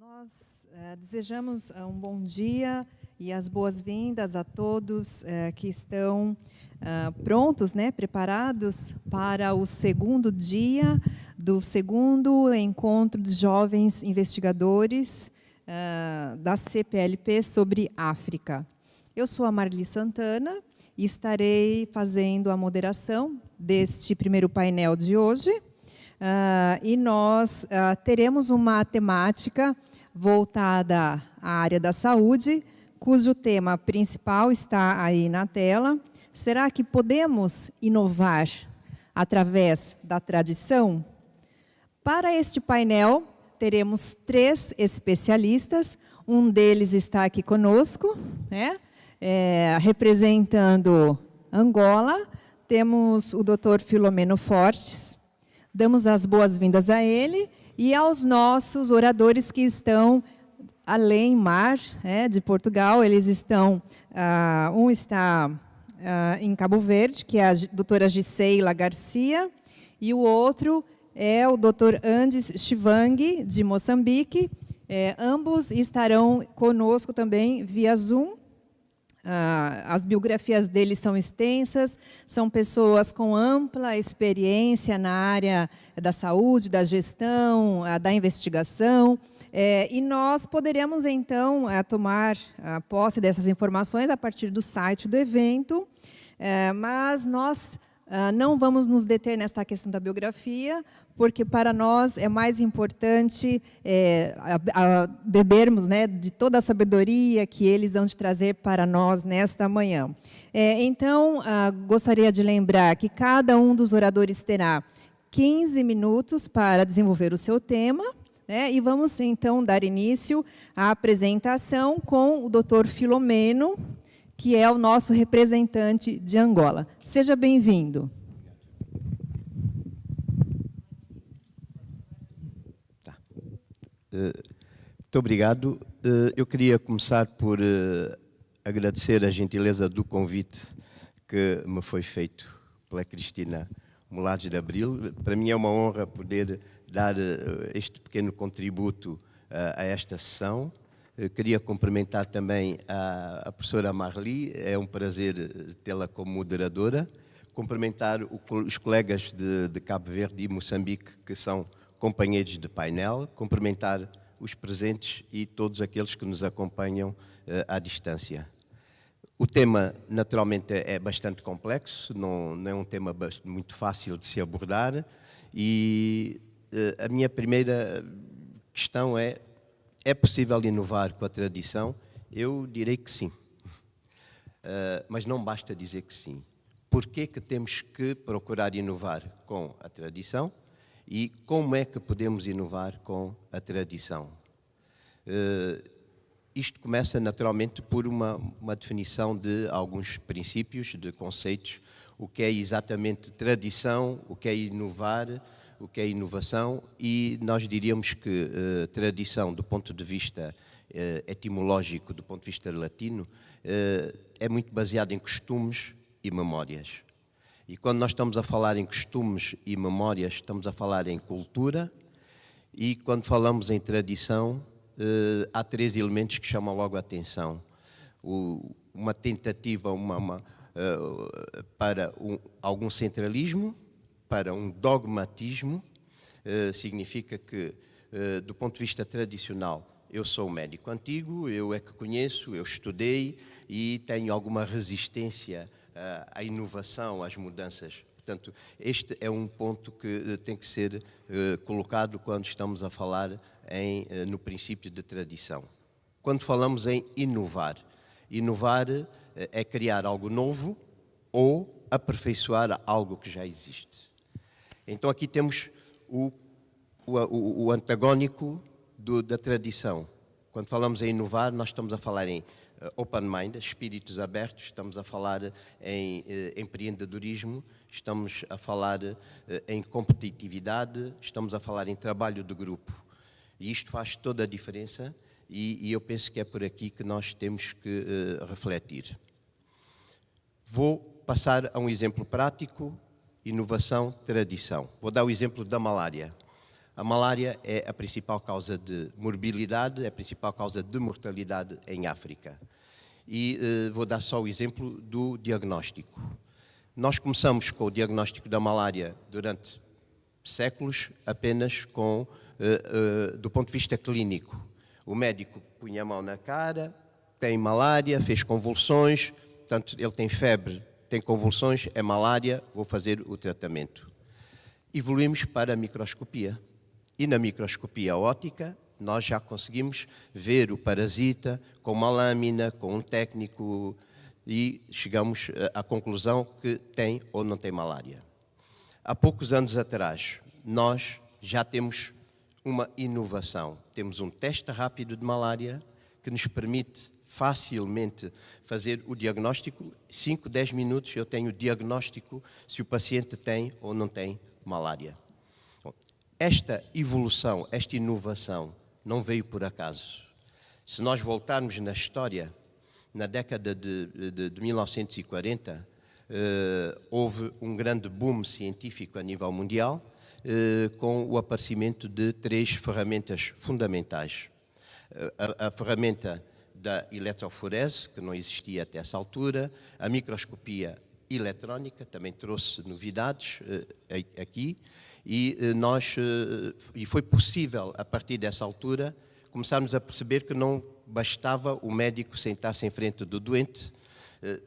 Nós desejamos um bom dia e as boas-vindas a todos que estão prontos, preparados para o segundo dia do segundo encontro de jovens investigadores da CPLP sobre África. Eu sou a Marli Santana e estarei fazendo a moderação deste primeiro painel de hoje. E nós teremos uma temática voltada à área da saúde, cujo tema principal está aí na tela. Será que podemos inovar através da tradição? Para este painel, teremos 3 especialistas. Um deles está aqui conosco, representando Angola. Temos o Dr. Filomeno Fortes. Damos as boas-vindas a ele e aos nossos oradores que estão além mar, de Portugal. Eles estão, um está em Cabo Verde, que é a doutora Giseila Garcia, e o outro é o Dr. Andes Chivang, de Moçambique. Ambos estarão conosco também via Zoom. As biografias deles são extensas, são pessoas com ampla experiência na área da saúde, da gestão, da investigação, e nós poderemos, então, tomar posse dessas informações a partir do site do evento, mas nós não vamos nos deter nesta questão da biografia, porque para nós é mais importante bebermos de toda a sabedoria que eles vão de trazer para nós nesta manhã. Então, gostaria de lembrar que cada um dos oradores terá 15 minutos para desenvolver o seu tema, e vamos, então, dar início à apresentação com o Dr. Filomeno, que é o nosso representante de Angola. Seja bem-vindo. Muito obrigado. Eu queria começar por agradecer a gentileza do convite que me foi feito pela Cristina Molares de Abril. Para mim é uma honra poder dar este pequeno contributo a esta sessão. Queria cumprimentar também a professora Marli, é um prazer tê-la como moderadora. Cumprimentar os colegas de Cabo Verde e Moçambique, que são companheiros de painel. Cumprimentar os presentes e todos aqueles que nos acompanham à distância. O tema, naturalmente, é bastante complexo, não é um tema muito fácil de se abordar. E a minha primeira questão é possível inovar com a tradição? Eu direi que sim. Mas não basta dizer que sim. Por que temos que procurar inovar com a tradição? E como é que podemos inovar com a tradição? Isto começa naturalmente por uma definição de alguns princípios, de conceitos. O que é exatamente tradição, o que é inovar, o que é inovação, e nós diríamos que tradição, do ponto de vista etimológico, do ponto de vista latino, é muito baseada em costumes e memórias. E quando nós estamos a falar em costumes e memórias, estamos a falar em cultura, e quando falamos em tradição, há 3 elementos que chamam logo a atenção. Uma tentativa para algum centralismo, para um dogmatismo. Significa que, do ponto de vista tradicional, eu sou um médico antigo, eu é que conheço, eu estudei e tenho alguma resistência à inovação, às mudanças. Portanto, este é um ponto que tem que ser colocado quando estamos a falar no princípio de tradição. Quando falamos em inovar, inovar é criar algo novo ou aperfeiçoar algo que já existe. Então aqui temos o antagónico da tradição. Quando falamos em inovar, nós estamos a falar em open mind, espíritos abertos, estamos a falar em empreendedorismo, estamos a falar em competitividade, estamos a falar em trabalho de grupo. E isto faz toda a diferença e eu penso que é por aqui que nós temos que refletir. Vou passar a um exemplo prático. Inovação, tradição. Vou dar o exemplo da malária. A malária é a principal causa de morbilidade, é a principal causa de mortalidade em África. E vou dar só o exemplo do diagnóstico. Nós começamos com o diagnóstico da malária durante séculos apenas do ponto de vista clínico. O médico punha a mão na cara, tem malária, fez convulsões, portanto, ele tem febre, tem convulsões, é malária, vou fazer o tratamento. Evoluímos para a microscopia. E na microscopia óptica, nós já conseguimos ver o parasita com uma lâmina, com um técnico, e chegamos à conclusão que tem ou não tem malária. Há poucos anos atrás, nós já temos uma inovação. Temos um teste rápido de malária que nos permite facilmente fazer o diagnóstico. 5, 10 minutos eu tenho o diagnóstico se o paciente tem ou não tem malária. Esta evolução, esta inovação não veio por acaso. Se nós voltarmos na história, na década de 1940, houve um grande boom científico a nível mundial, com o aparecimento de 3 ferramentas fundamentais. A ferramenta da eletroforese, que não existia até essa altura, a microscopia eletrónica, também trouxe novidades aqui, e foi possível, a partir dessa altura, começarmos a perceber que não bastava o médico sentar-se em frente do doente,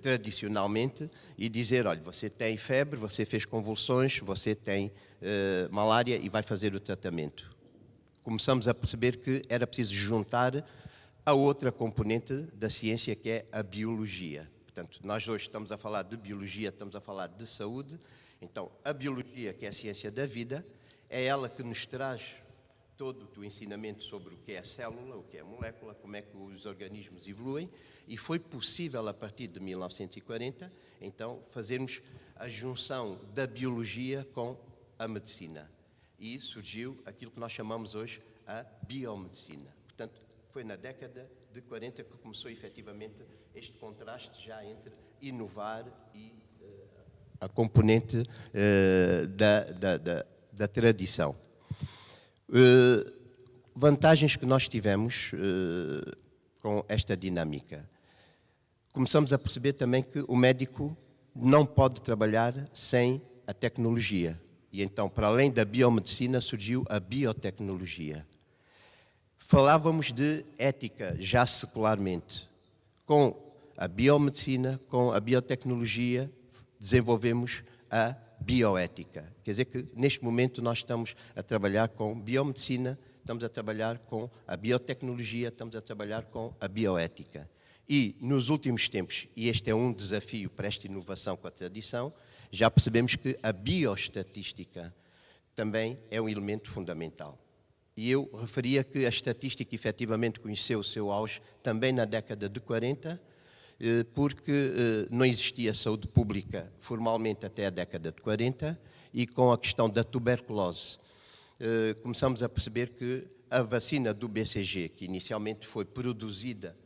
tradicionalmente, e dizer, olha, você tem febre, você fez convulsões, você tem malária e vai fazer o tratamento. Começamos a perceber que era preciso juntar a outra componente da ciência, que é a biologia. Portanto, nós hoje estamos a falar de biologia, estamos a falar de saúde. Então, a biologia, que é a ciência da vida, é ela que nos traz todo o ensinamento sobre o que é a célula, o que é a molécula, como é que os organismos evoluem, e foi possível, a partir de 1940, então, fazermos a junção da biologia com a medicina. E surgiu aquilo que nós chamamos hoje a biomedicina. Portanto, foi na década de 40 que começou efetivamente este contraste já entre inovar e a componente da tradição. Vantagens que nós tivemos com esta dinâmica. Começamos a perceber também que o médico não pode trabalhar sem a tecnologia. E então, para além da biomedicina, surgiu a biotecnologia. Falávamos de ética já secularmente. Com a biomedicina, com a biotecnologia, desenvolvemos a bioética. Quer dizer que, neste momento, nós estamos a trabalhar com biomedicina, estamos a trabalhar com a biotecnologia, estamos a trabalhar com a bioética. E, nos últimos tempos, e este é um desafio para esta inovação com a tradição, já percebemos que a bioestatística também é um elemento fundamental. E eu referia que a estatística efetivamente conheceu o seu auge também na década de 40, porque não existia saúde pública formalmente até a década de 40, e com a questão da tuberculose, começamos a perceber que a vacina do BCG, que inicialmente foi produzida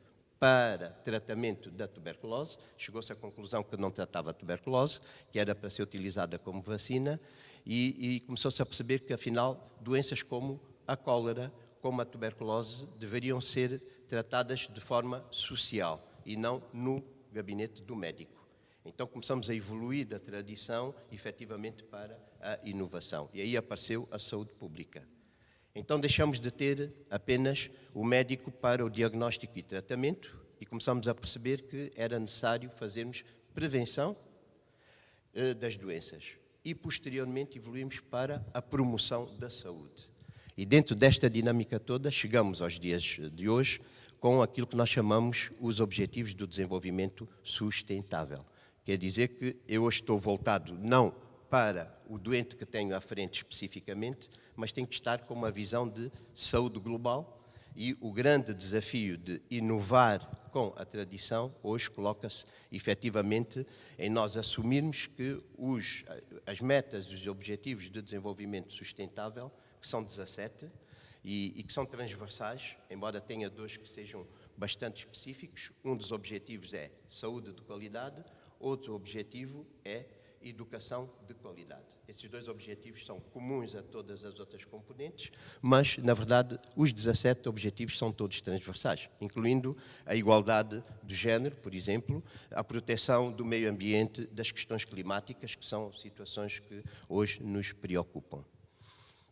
para tratamento da tuberculose, chegou-se à conclusão que não tratava a tuberculose, que era para ser utilizada como vacina, e começou-se a perceber que, afinal, doenças como a cólera, como a tuberculose, deveriam ser tratadas de forma social e não no gabinete do médico. Então começamos a evoluir da tradição, efetivamente, para a inovação. E aí apareceu a saúde pública. Então deixamos de ter apenas o médico para o diagnóstico e tratamento e começamos a perceber que era necessário fazermos prevenção das doenças. E posteriormente evoluímos para a promoção da saúde. E dentro desta dinâmica toda chegamos aos dias de hoje com aquilo que nós chamamos os Objetivos do Desenvolvimento Sustentável. Quer dizer que eu hoje estou voltado não para o doente que tenho à frente especificamente, mas tenho que estar com uma visão de saúde global, e o grande desafio de inovar com a tradição hoje coloca-se efetivamente em nós assumirmos que as metas, os Objetivos de Desenvolvimento Sustentável, que são 17 e que são transversais, embora tenha 2 que sejam bastante específicos. Um dos objetivos é saúde de qualidade, outro objetivo é educação de qualidade. Esses dois objetivos são comuns a todas as outras componentes, mas, na verdade, os 17 objetivos são todos transversais, incluindo a igualdade de género, por exemplo, a proteção do meio ambiente, das questões climáticas, que são situações que hoje nos preocupam.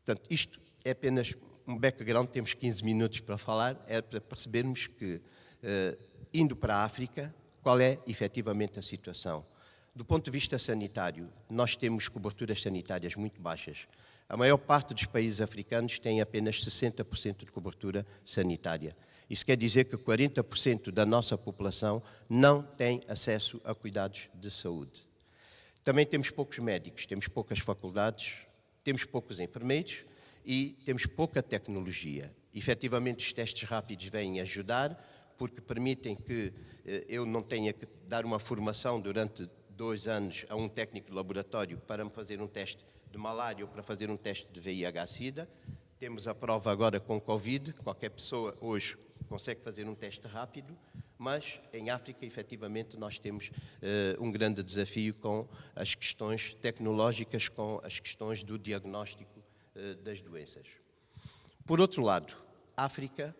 Portanto, isto é apenas um background, temos 15 minutos para falar, é para percebermos que, indo para a África, qual é efetivamente a situação. Do ponto de vista sanitário, nós temos coberturas sanitárias muito baixas. A maior parte dos países africanos tem apenas 60% de cobertura sanitária. Isso quer dizer que 40% da nossa população não tem acesso a cuidados de saúde. Também temos poucos médicos, temos poucas faculdades, temos poucos enfermeiros e temos pouca tecnologia. Efetivamente, os testes rápidos vêm ajudar, porque permitem que eu não tenha que dar uma formação durante 2 anos a um técnico de laboratório para me fazer um teste de malária ou para fazer um teste de VIH-Sida. Temos a prova agora com Covid, qualquer pessoa hoje consegue fazer um teste rápido, mas em África, efetivamente, nós temos um grande desafio com as questões tecnológicas, com as questões do diagnóstico das doenças. Por outro lado, a África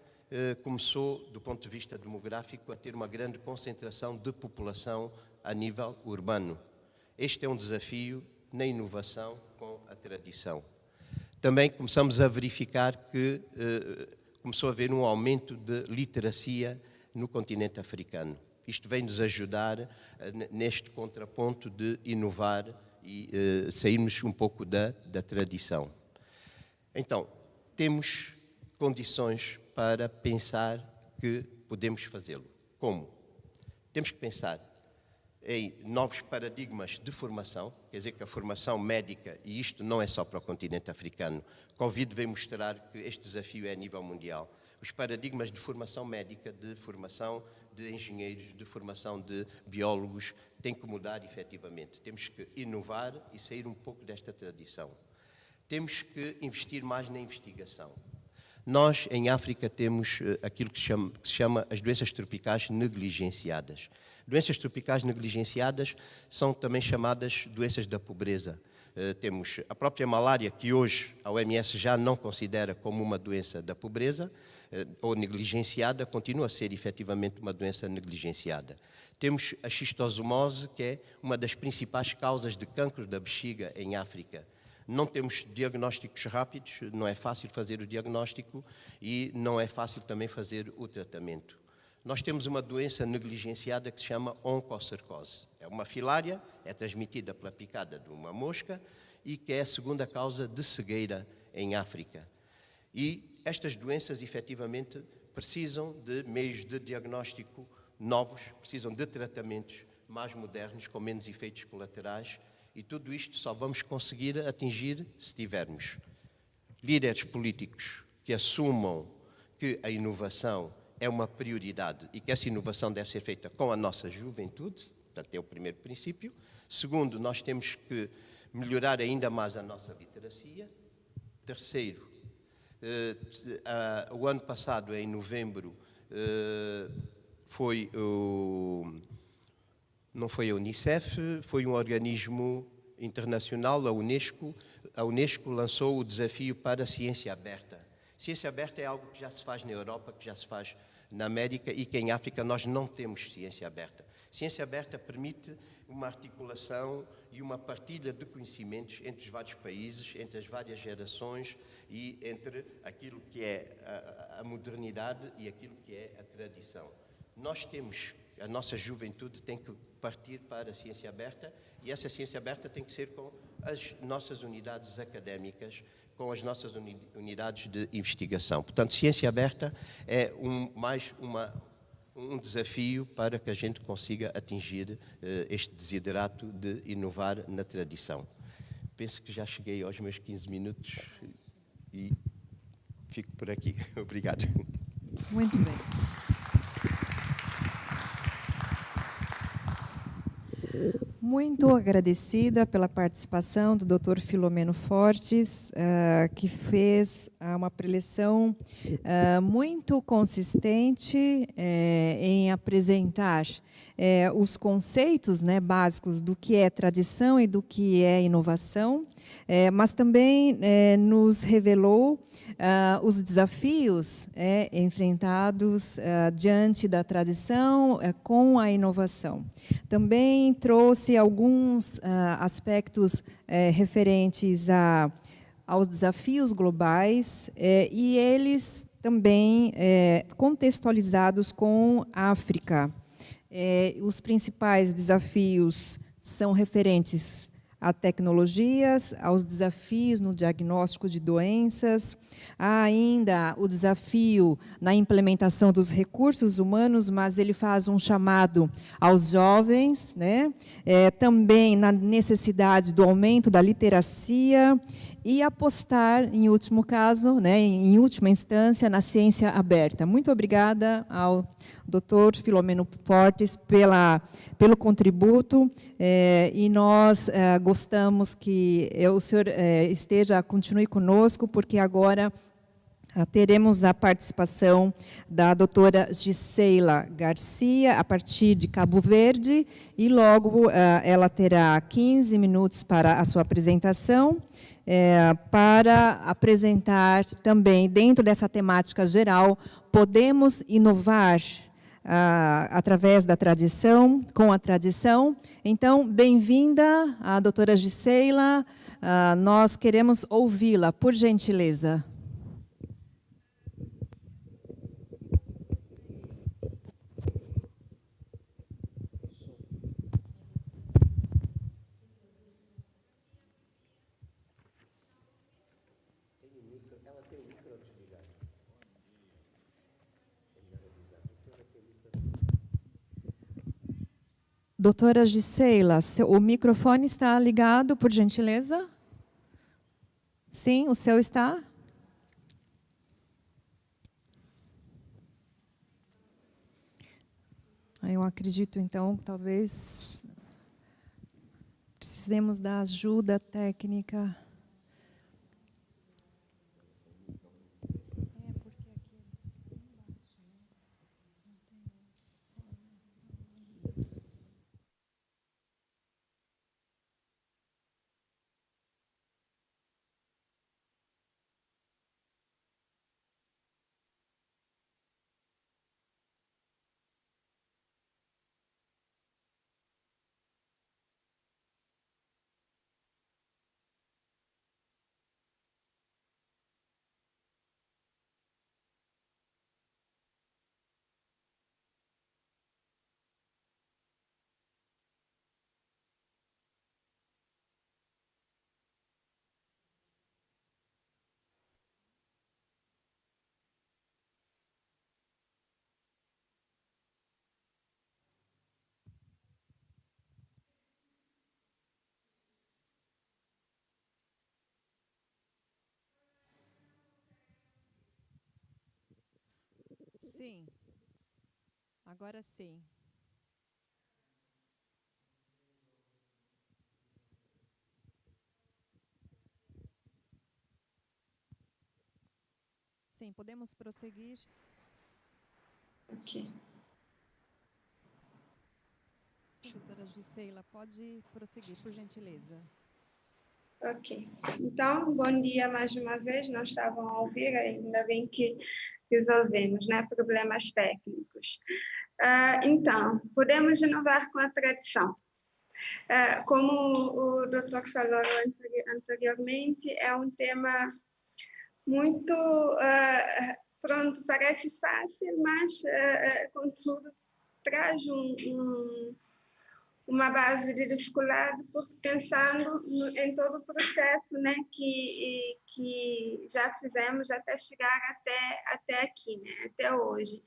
começou, do ponto de vista demográfico, a ter uma grande concentração de população a nível urbano. Este é um desafio na inovação com a tradição. Também começamos a verificar que começou a haver um aumento de literacia no continente africano. Isto vem nos ajudar neste contraponto de inovar e sairmos um pouco da tradição. Então, temos condições para pensar que podemos fazê-lo. Como? Temos que pensar em novos paradigmas de formação, quer dizer que a formação médica, e isto não é só para o continente africano, Covid veio mostrar que este desafio é a nível mundial. Os paradigmas de formação médica, de formação de engenheiros, de formação de biólogos, têm que mudar efetivamente. Temos que inovar e sair um pouco desta tradição. Temos que investir mais na investigação. Nós, em África, temos aquilo que se chama as doenças tropicais negligenciadas. Doenças tropicais negligenciadas são também chamadas doenças da pobreza. Temos a própria malária, que hoje a OMS já não considera como uma doença da pobreza, ou negligenciada, continua a ser efetivamente uma doença negligenciada. Temos a xistosomose, que é uma das principais causas de cancro da bexiga em África. Não temos diagnósticos rápidos, não é fácil fazer o diagnóstico e não é fácil também fazer o tratamento. Nós temos uma doença negligenciada que se chama oncocercose. É uma filária, é transmitida pela picada de uma mosca e que é a segunda causa de cegueira em África. E estas doenças, efetivamente, precisam de meios de diagnóstico novos, precisam de tratamentos mais modernos, com menos efeitos colaterais, e tudo isto só vamos conseguir atingir se tivermos líderes políticos que assumam que a inovação é uma prioridade e que essa inovação deve ser feita com a nossa juventude, portanto é o primeiro princípio. Segundo, nós temos que melhorar ainda mais a nossa literacia. Terceiro, o ano passado, em novembro, não foi a Unicef, foi um organismo internacional, a Unesco. A Unesco lançou o desafio para a ciência aberta. Ciência aberta é algo que já se faz na Europa, que já se faz na América e que em África nós não temos ciência aberta. Ciência aberta permite uma articulação e uma partilha de conhecimentos entre os vários países, entre as várias gerações e entre aquilo que é a modernidade e aquilo que é a tradição. Nós temos, a nossa juventude tem que partir para a ciência aberta e essa ciência aberta tem que ser com as nossas unidades académicas, com as nossas unidades de investigação. Portanto, ciência aberta é um desafio para que a gente consiga atingir este desiderato de inovar na tradição. Penso que já cheguei aos meus 15 minutos e fico por aqui. Obrigado. Muito bem. Muito agradecida pela participação do Dr. Filomeno Fortes, que fez uma preleção muito consistente em apresentar os conceitos, né, básicos do que é tradição e do que é inovação, mas também nos revelou os desafios enfrentados diante da tradição com a inovação. Também trouxe alguns aspectos referentes aos desafios globais e eles também contextualizados com a África. Os principais desafios são referentes a tecnologias, aos desafios no diagnóstico de doenças, há ainda o desafio na implementação dos recursos humanos, mas ele faz um chamado aos jovens, né? Também na necessidade do aumento da literacia e apostar, em último caso, né, em última instância, na ciência aberta. Muito obrigada ao Dr. Filomeno Fortes pelo contributo, e nós gostamos que o senhor continue conosco, porque agora teremos a participação da doutora Giseila Garcia, a partir de Cabo Verde, e logo ela terá 15 minutos para a sua apresentação, para apresentar também, dentro dessa temática geral, podemos inovar através da tradição, com a tradição. Então, bem-vinda, a doutora Giseila, nós queremos ouvi-la, por gentileza. Doutora Giseila, o microfone está ligado, por gentileza? Sim, o seu está? Eu acredito, então, que talvez precisemos da ajuda técnica. Sim, agora sim. Sim, podemos prosseguir. Ok. Sim, doutora Giseila, pode prosseguir, por gentileza. Ok. Então, bom dia mais uma vez. Não estavam a ouvir, ainda bem que resolvemos, né? Problemas técnicos. Então, podemos inovar com a tradição. Como o doutor falou anteriormente, é um tema muito, pronto, parece fácil, mas, contudo, traz uma base de dificuldade, porque pensando em todo o processo, né, que já fizemos até chegar até aqui, né, até hoje.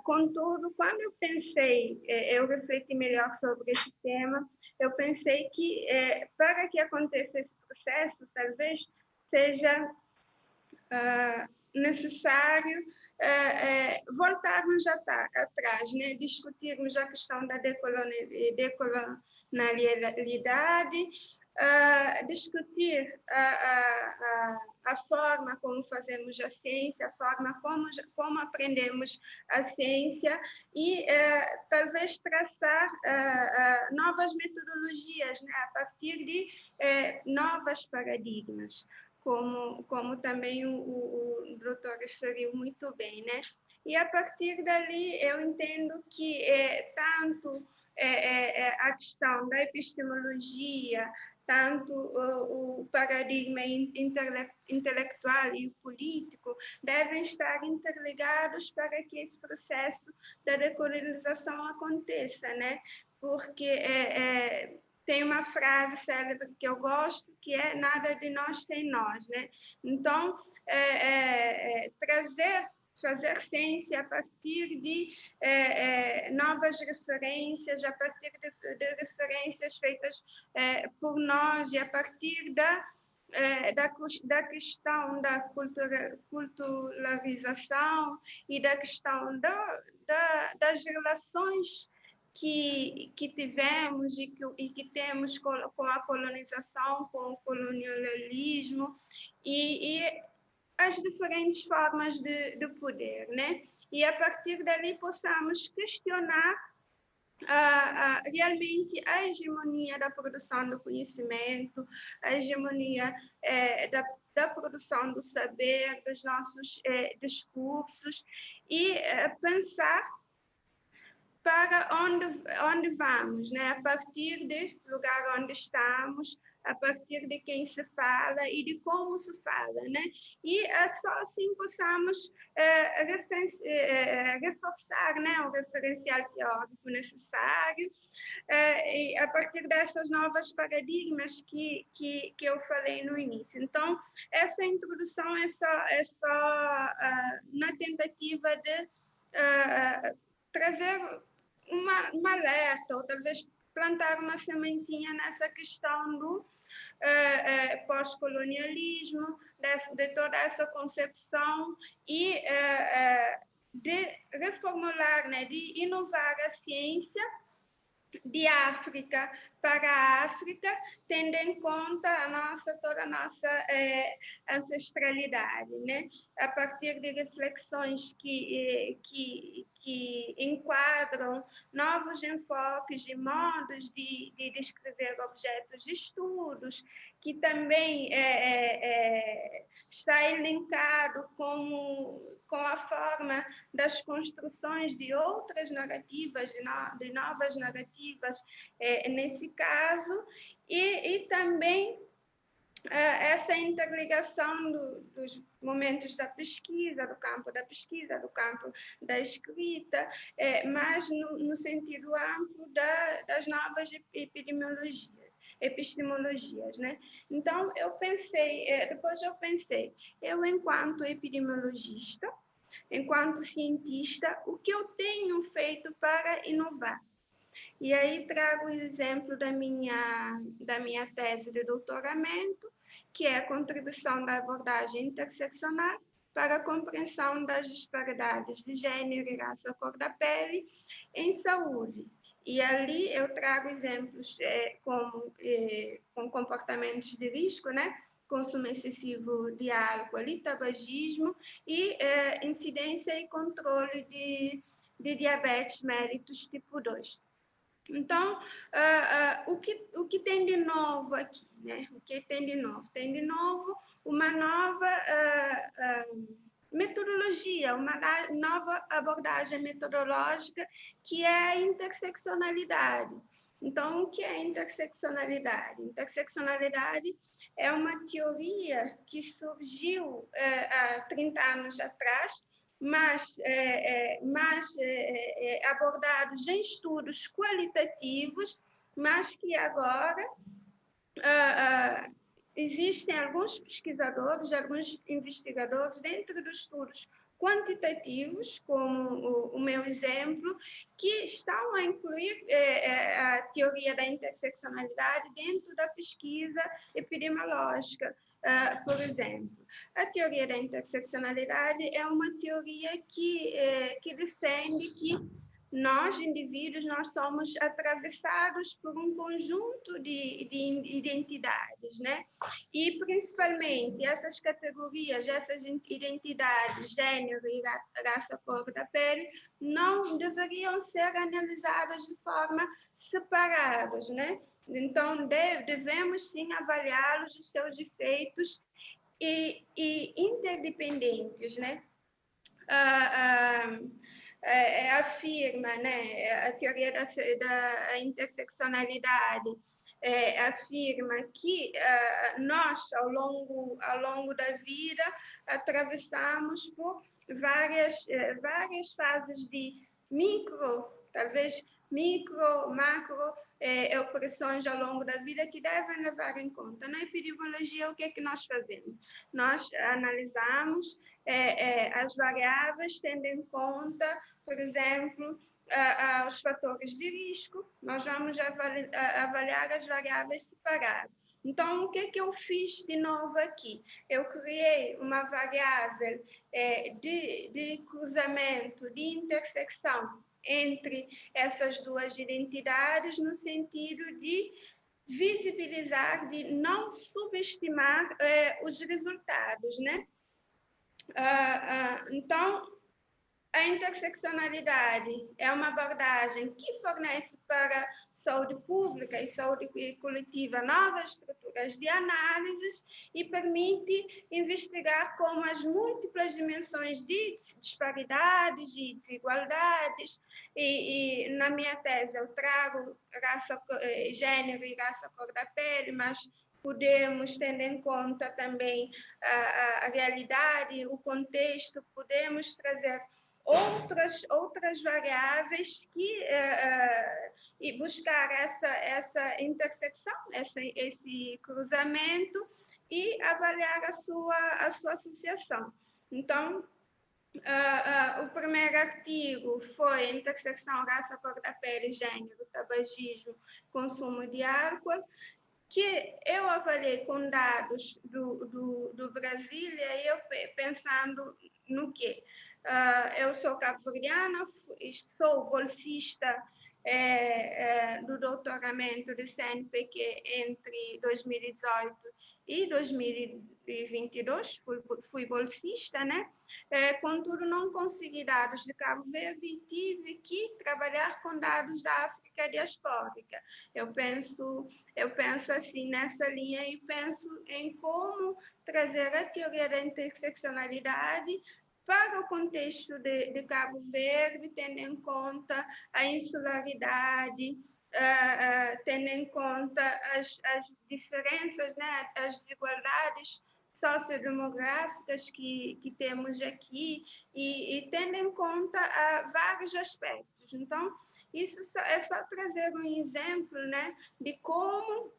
Contudo, quando eu pensei, eu refleti melhor sobre este tema, eu pensei que para que aconteça esse processo, talvez seja necessário voltarmos atrás, né? Discutirmos a questão da decolonialidade, discutir a a forma como fazemos a ciência, a forma como aprendemos a ciência e talvez traçar novas metodologias, né, a partir de novos paradigmas, como também o doutor referiu muito bem, né? E a partir dali eu entendo que tanto a questão da epistemologia, tanto o paradigma intelectual e o político devem estar interligados para que esse processo da decolonização aconteça, né? Porque tem uma frase célebre que eu gosto, que é nada de nós sem nós, né? Então, fazer ciência a partir de novas referências, a partir de referências feitas por nós e a partir da questão da culturalização e da questão das relações que tivemos e que temos com a colonização, com o colonialismo e as diferentes formas de poder, né? E a partir dali possamos questionar realmente a hegemonia da produção do conhecimento, a hegemonia da produção do saber, dos nossos discursos e pensar para onde vamos, né? A partir do lugar onde estamos, a partir de quem se fala e de como se fala, né? E só assim possamos reforçar, né, o referencial teórico necessário e a partir dessas novas paradigmas que eu falei no início. Então, essa introdução é só na tentativa de trazer uma alerta, ou talvez plantar uma sementinha nessa questão do pós-colonialismo, de toda essa concepção e de reformular, né, de inovar a ciência de África para a África, tendo em conta toda a nossa ancestralidade, né? A partir de reflexões que enquadram novos enfoques e modos de descrever objetos de estudos, que também está elencado com a forma das construções de outras narrativas, de novas narrativas, nesse caso, e também essa interligação dos momentos da pesquisa, do campo da pesquisa, do campo da escrita, mas no sentido amplo das novas epistemologias, né? Então, eu enquanto epidemiologista, enquanto cientista, o que eu tenho feito para inovar? E aí trago o exemplo da minha tese de doutoramento, que é a contribuição da abordagem interseccional para a compreensão das disparidades de gênero e raça, cor da pele em saúde. E ali eu trago exemplos com comportamentos de risco, né? Consumo excessivo de álcool e tabagismo e incidência e controle de diabetes mellitus tipo 2. Então, o que tem de novo aqui, né? O que tem de novo? Tem de novo uma nova metodologia, uma nova abordagem metodológica, que é a interseccionalidade. Então, o que é interseccionalidade? Interseccionalidade é uma teoria que surgiu há 30 anos atrás, mas abordados em estudos qualitativos, mas que agora existem alguns pesquisadores, alguns investigadores dentro dos estudos quantitativos, como o meu exemplo, que estão a incluir a teoria da interseccionalidade dentro da pesquisa epidemiológica. Por exemplo, a teoria da interseccionalidade é uma teoria que defende que nós, indivíduos, nós somos atravessados por um conjunto de identidades, né? E, principalmente, essas categorias, essas identidades, gênero e raça, cor da pele, não deveriam ser analisadas de forma separadas, né? Então, devemos, sim, avaliá-los, os seus efeitos e interdependentes, né? Afirma, né, a teoria da interseccionalidade afirma que nós, ao longo da vida, atravessamos por várias fases de talvez micro, macro, opressões ao longo da vida que devem levar em conta. Na epidemiologia, o que é que nós fazemos? Nós analisamos as variáveis, tendo em conta, por exemplo, os fatores de risco. Nós vamos avaliar as variáveis separadas. Então, o que é que eu fiz de novo aqui? Eu criei uma variável de cruzamento, de intersecção entre essas duas identidades, no sentido de visibilizar, de não subestimar os resultados, né? Então, a interseccionalidade é uma abordagem que fornece para saúde pública e saúde coletiva novas estruturas de análises e permite investigar como as múltiplas dimensões de disparidades, de desigualdades, e na minha tese eu trago gênero e raça, cor da pele, mas podemos, tendo em conta também a realidade, o contexto, podemos trazer outras variáveis e buscar essa intersecção, esse cruzamento e avaliar a sua associação. Então, o primeiro artigo foi intersecção raça, cor da pele, gênero, tabagismo, consumo de álcool, que eu avaliei com dados do Brasília e eu pensando no quê? Eu sou cabo-verdiana, sou bolsista do doutoramento de CNPq entre 2018 e 2022, fui bolsista, né? Contudo, não consegui dados de Cabo Verde e tive que trabalhar com dados da África diaspórica. Eu penso assim nessa linha e penso em como trazer a teoria da interseccionalidade para o contexto de Cabo Verde, tendo em conta a insularidade, tendo em conta as diferenças, né, as desigualdades sociodemográficas que temos aqui e tendo em conta vários aspectos. Então, isso é só trazer um exemplo, né, de como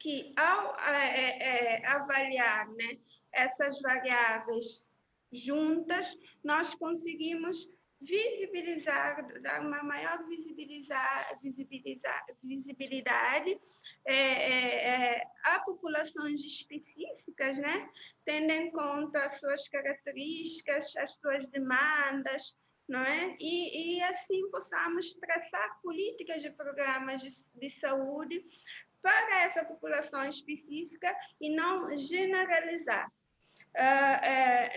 que ao avaliar, né, essas variáveis juntas, nós conseguimos dar uma maior visibilidade a populações específicas, né? Tendo em conta as suas características, as suas demandas, não é? E assim possamos traçar políticas e programas de saúde para essa população específica e não generalizar.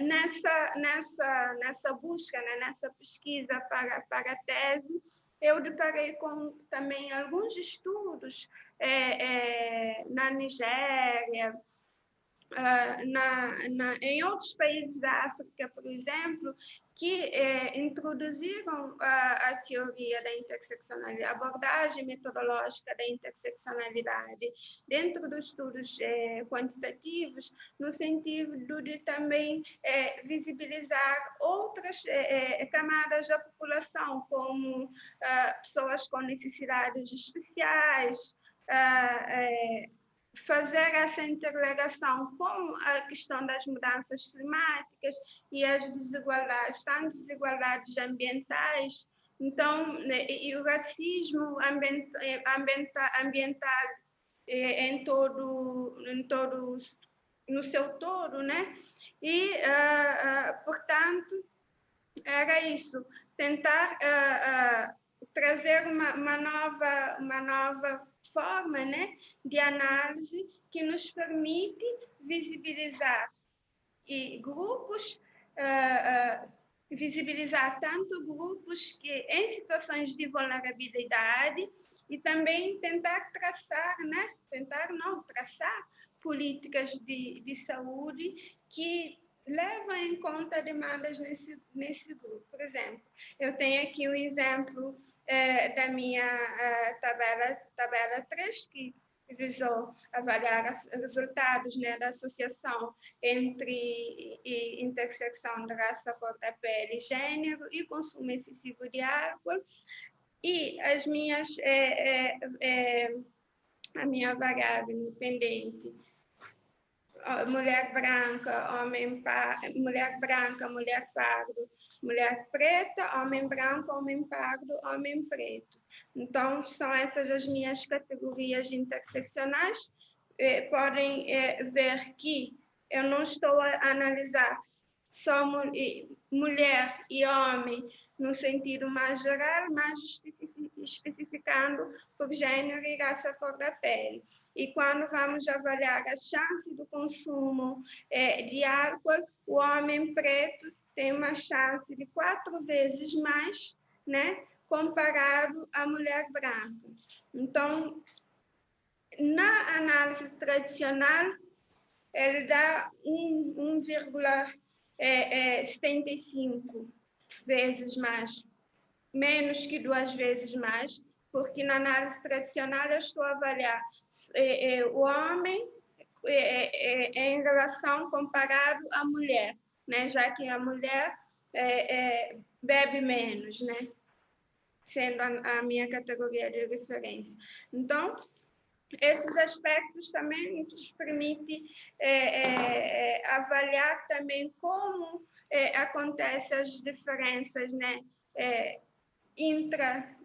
Nessa busca, né, nessa pesquisa para a tese, eu deparei com também alguns estudos na Nigéria, em outros países da África, por exemplo, que introduziram a teoria da interseccionalidade, a abordagem metodológica da interseccionalidade dentro dos estudos quantitativos, no sentido de também visibilizar outras camadas da população, como pessoas com necessidades especiais, fazer essa interligação com a questão das mudanças climáticas e as desigualdades, tanto desigualdades ambientais, então, e o racismo ambiental no seu todo, né? E, portanto, era isso, tentar trazer uma nova forma, né, de análise que nos permite visibilizar e grupos, visibilizar tanto grupos que em situações de vulnerabilidade e também tentar traçar, né, traçar políticas de saúde que levam em conta demandas nesse grupo. Por exemplo, eu tenho aqui o exemplo da minha tabela 3, que visou avaliar os resultados, né, da associação entre intersecção de raça, cor da pele, gênero e consumo excessivo de álcool. E as minhas, a minha variável independente, mulher branca, mulher branca, mulher pardo, mulher preta, homem branco, homem pardo, homem preto. Então, são essas as minhas categorias interseccionais. Podem ver que eu não estou a analisar só mulher e homem no sentido mais geral, mas especificando por gênero e raça, cor da pele. E quando vamos avaliar a chance do consumo de álcool, o homem preto tem uma chance de 4 vezes mais, né, comparado à mulher branca. Então, na análise tradicional, ele dá 1,75 vezes mais, menos que 2 vezes mais, porque na análise tradicional eu estou a avaliar o homem em relação comparado à mulher, né? Já que a mulher bebe menos, né? Sendo a minha categoria de referência. Então, esses aspectos também nos permitem avaliar também como acontecem as diferenças, né,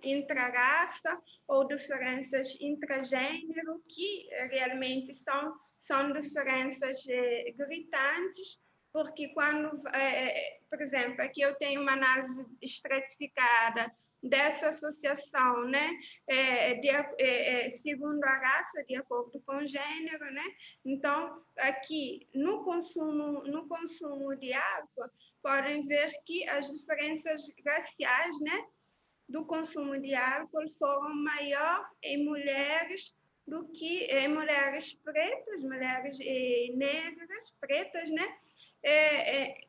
intra-raça ou diferenças intragênero, que realmente são diferenças gritantes, porque quando, por exemplo, aqui eu tenho uma análise estratificada dessa associação, né, segundo a raça, de acordo com o gênero, né? Então, aqui no consumo de álcool, podem ver que as diferenças raciais, né, do consumo de álcool foram maior em mulheres do que em mulheres pretas, mulheres negras, pretas, né,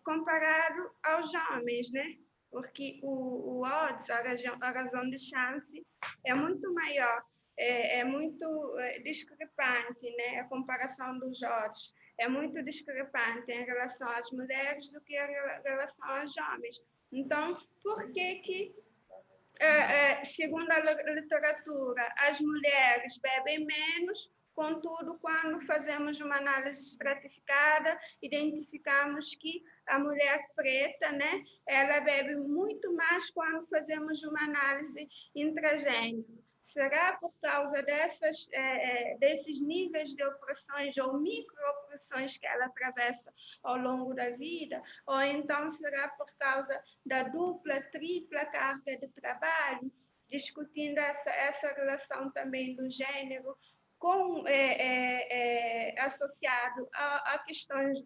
comparado aos homens, né? Porque o odds, a razão de chance, é muito maior, é muito discrepante, né? A comparação dos odds é muito discrepante em relação às mulheres do que em relação aos homens. Então, por que segundo a literatura, as mulheres bebem menos? Contudo, quando fazemos uma análise estratificada, identificamos que a mulher preta, né, ela bebe muito mais quando fazemos uma análise intragênero. Será por causa desses níveis de opressões ou micro-opressões que ela atravessa ao longo da vida? Ou então será por causa da dupla, tripla carga de trabalho? Discutindo essa relação também do gênero, associado a questões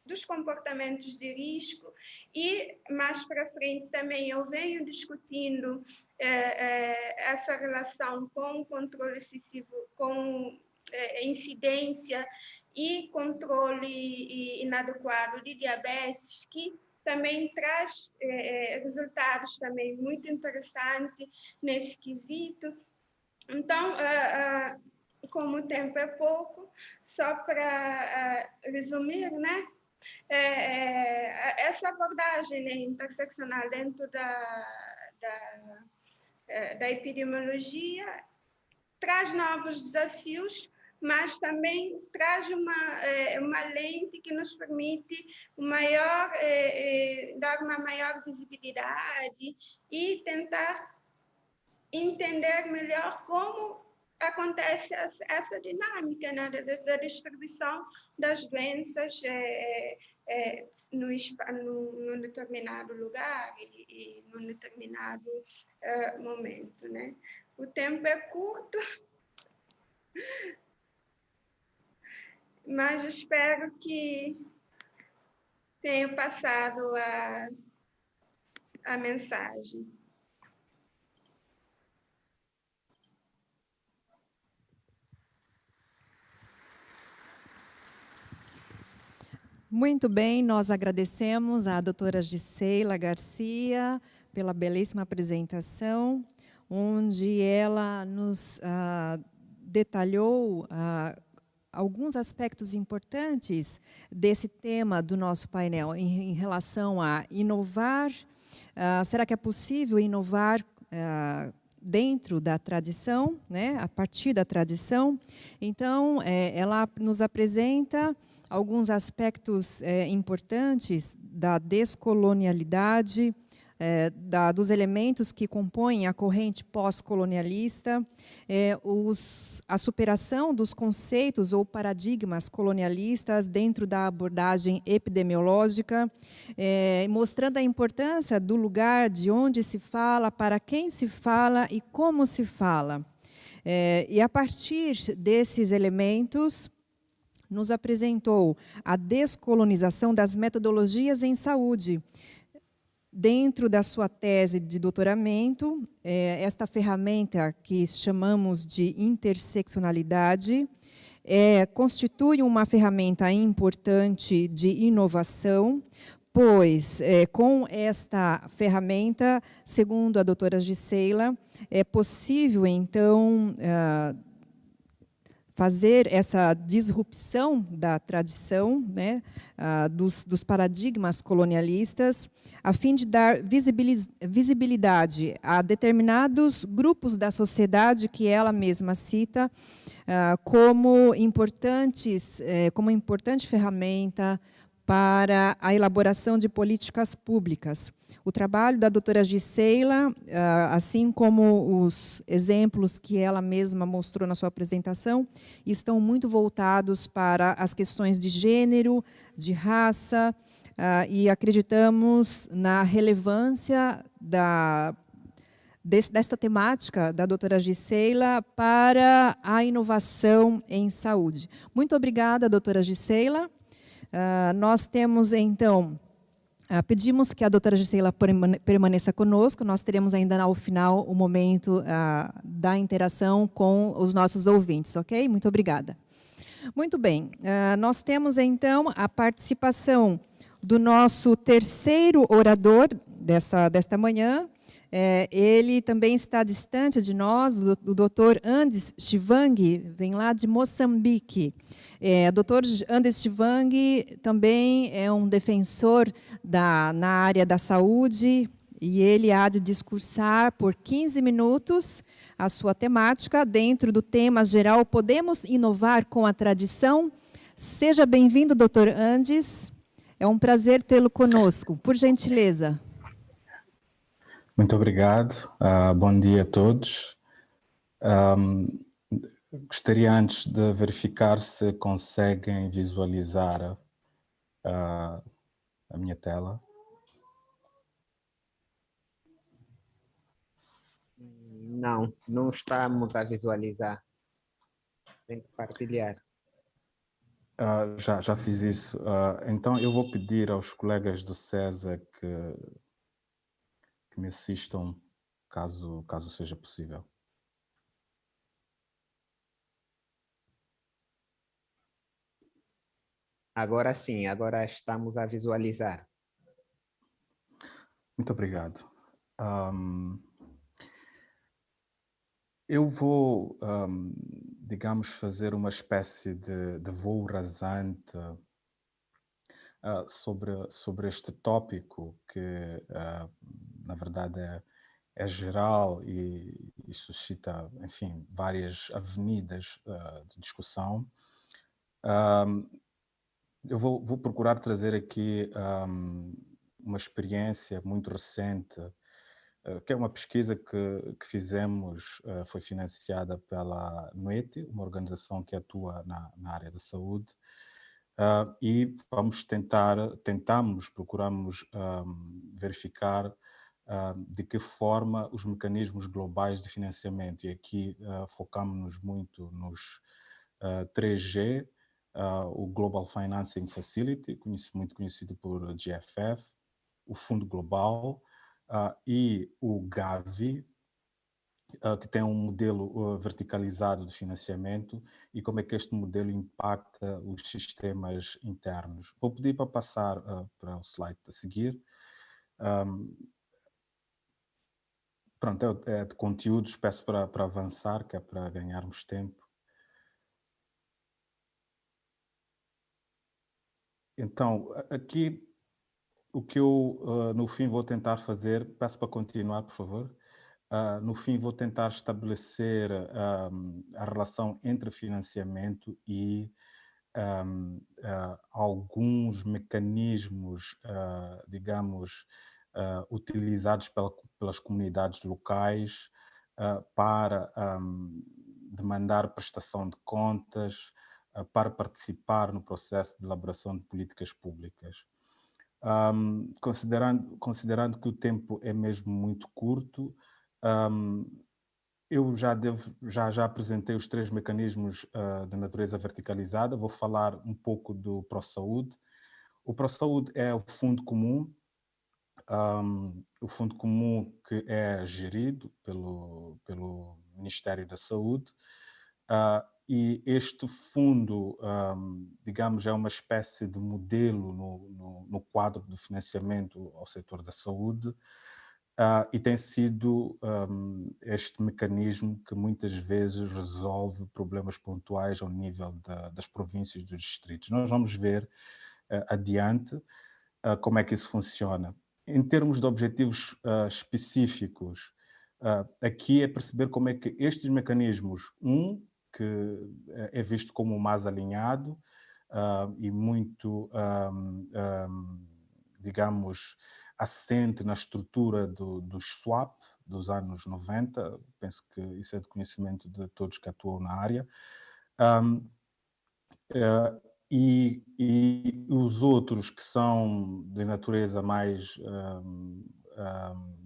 dos comportamentos de risco. E mais para frente também eu venho discutindo essa relação com o controle excessivo, com incidência e controle inadequado de diabetes, que também traz resultados também muito interessantes nesse quesito. Então, como o tempo é pouco, só para resumir, né? Essa abordagem, né, interseccional dentro da epidemiologia traz novos desafios, mas também traz uma lente que nos permite dar uma maior visibilidade e tentar entender melhor como acontece essa dinâmica, né, da distribuição das doenças num determinado lugar e num determinado momento, né? O tempo é curto, mas espero que tenha passado a mensagem. Muito bem, nós agradecemos à doutora Gisela Garcia pela belíssima apresentação, onde ela nos detalhou alguns aspectos importantes desse tema do nosso painel em relação a inovar. Será que é possível inovar dentro da tradição, né, a partir da tradição? Então, ela nos apresenta alguns aspectos importantes da descolonialidade, dos elementos que compõem a corrente pós-colonialista, a superação dos conceitos ou paradigmas colonialistas dentro da abordagem epidemiológica, mostrando a importância do lugar de onde se fala, para quem se fala e como se fala. E a partir desses elementos, nos apresentou a descolonização das metodologias em saúde. Dentro da sua tese de doutoramento, esta ferramenta que chamamos de interseccionalidade, constitui uma ferramenta importante de inovação, pois, com esta ferramenta, segundo a doutora Gisela, é possível, então, fazer essa disrupção da tradição, né, dos paradigmas colonialistas, a fim de dar visibilidade a determinados grupos da sociedade que ela mesma cita como importante ferramenta para a elaboração de políticas públicas. O trabalho da doutora Gisela, assim como os exemplos que ela mesma mostrou na sua apresentação, estão muito voltados para as questões de gênero, de raça, e acreditamos na relevância desta temática da doutora Gisela para a inovação em saúde. Muito obrigada, doutora Gisela. Nós temos, então, pedimos que a doutora Gisela permaneça conosco, nós teremos ainda ao final o momento da interação com os nossos ouvintes, ok? Muito obrigada. Muito bem, nós temos, então, a participação do nosso terceiro orador desta manhã. Ele também está distante de nós, o Dr. Andes Chivang, vem lá de Moçambique. O Dr. Andes Chivang também é um defensor na área da saúde, e ele há de discursar por 15 minutos a sua temática dentro do tema geral Podemos inovar com a tradição? Seja bem-vindo, Dr. Andes. É um prazer tê-lo conosco. Por gentileza. Muito obrigado. Bom dia a todos. Gostaria antes de verificar se conseguem visualizar a minha tela. Não estamos a visualizar. Tem que partilhar. Já fiz isso. Então eu vou pedir aos colegas do César que me assistam, caso seja possível. Agora sim, agora estamos a visualizar. Muito obrigado. Eu vou, digamos, fazer uma espécie de voo rasante sobre este tópico que, na verdade, é geral e suscita, enfim, várias avenidas de discussão. Eu vou procurar trazer aqui uma experiência muito recente que é uma pesquisa que fizemos, foi financiada pela NUETI, uma organização que atua na área da saúde, e procuramos verificar de que forma os mecanismos globais de financiamento, e aqui focamos-nos muito nos 3G, o Global Financing Facility, muito conhecido por GFF, o Fundo Global, e o Gavi, que tem um modelo verticalizado de financiamento, e como é que este modelo impacta os sistemas internos. Vou pedir para passar para o slide a seguir. Pronto, é de conteúdos, peço para avançar, que é para ganharmos tempo. Então, aqui, o que eu, no fim, vou tentar fazer, peço para continuar, por favor. No fim, vou tentar estabelecer a relação entre financiamento e alguns mecanismos, digamos, utilizados pelas comunidades locais para demandar prestação de contas, para participar no processo de elaboração de políticas públicas. Considerando que o tempo é mesmo muito curto, eu já apresentei os 3 mecanismos de natureza verticalizada. Vou falar um pouco do ProSaúde. O ProSaúde é o fundo comum, que é gerido pelo Ministério da Saúde, e este fundo, digamos, é uma espécie de modelo no quadro de financiamento ao setor da saúde, e tem sido este mecanismo que muitas vezes resolve problemas pontuais ao nível das províncias e dos distritos. Nós vamos ver adiante como é que isso funciona. Em termos de objetivos específicos, aqui é perceber como é que estes mecanismos, que é visto como o mais alinhado e muito, digamos, assente na estrutura dos SWAP dos anos 90, penso que isso é de conhecimento de todos que atuam na área, e os outros que são de natureza mais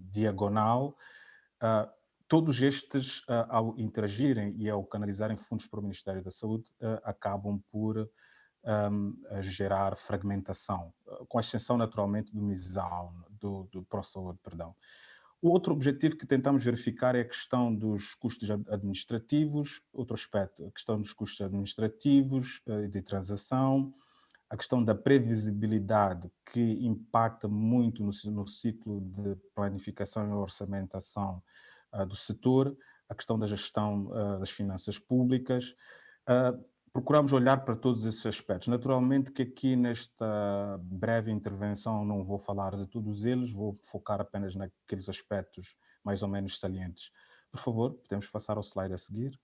diagonal, todos estes, ao interagirem e ao canalizarem fundos para o Ministério da Saúde, acabam por gerar fragmentação, com exceção naturalmente do MISAL, do ProSaúde, perdão. O outro objetivo que tentamos verificar é a questão dos custos administrativos, outro aspecto, a questão dos custos administrativos de transação, a questão da previsibilidade, que impacta muito no ciclo de planificação e orçamentação do setor, a questão da gestão das finanças públicas. Procuramos olhar para todos esses aspectos. Naturalmente que aqui nesta breve intervenção não vou falar de todos eles, vou focar apenas naqueles aspectos mais ou menos salientes. Por favor, podemos passar ao slide a seguir.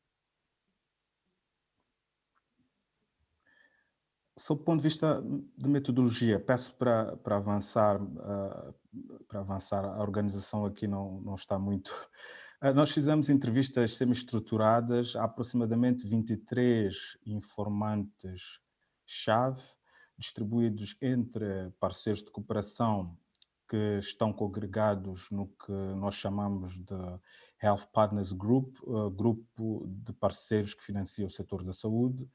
Sob o ponto de vista de metodologia, peço para avançar, a organização aqui não está muito... Nós fizemos entrevistas semi-estruturadas a aproximadamente 23 informantes-chave, distribuídos entre parceiros de cooperação que estão congregados no que nós chamamos de Health Partners Group, grupo de parceiros que financia o setor da saúde,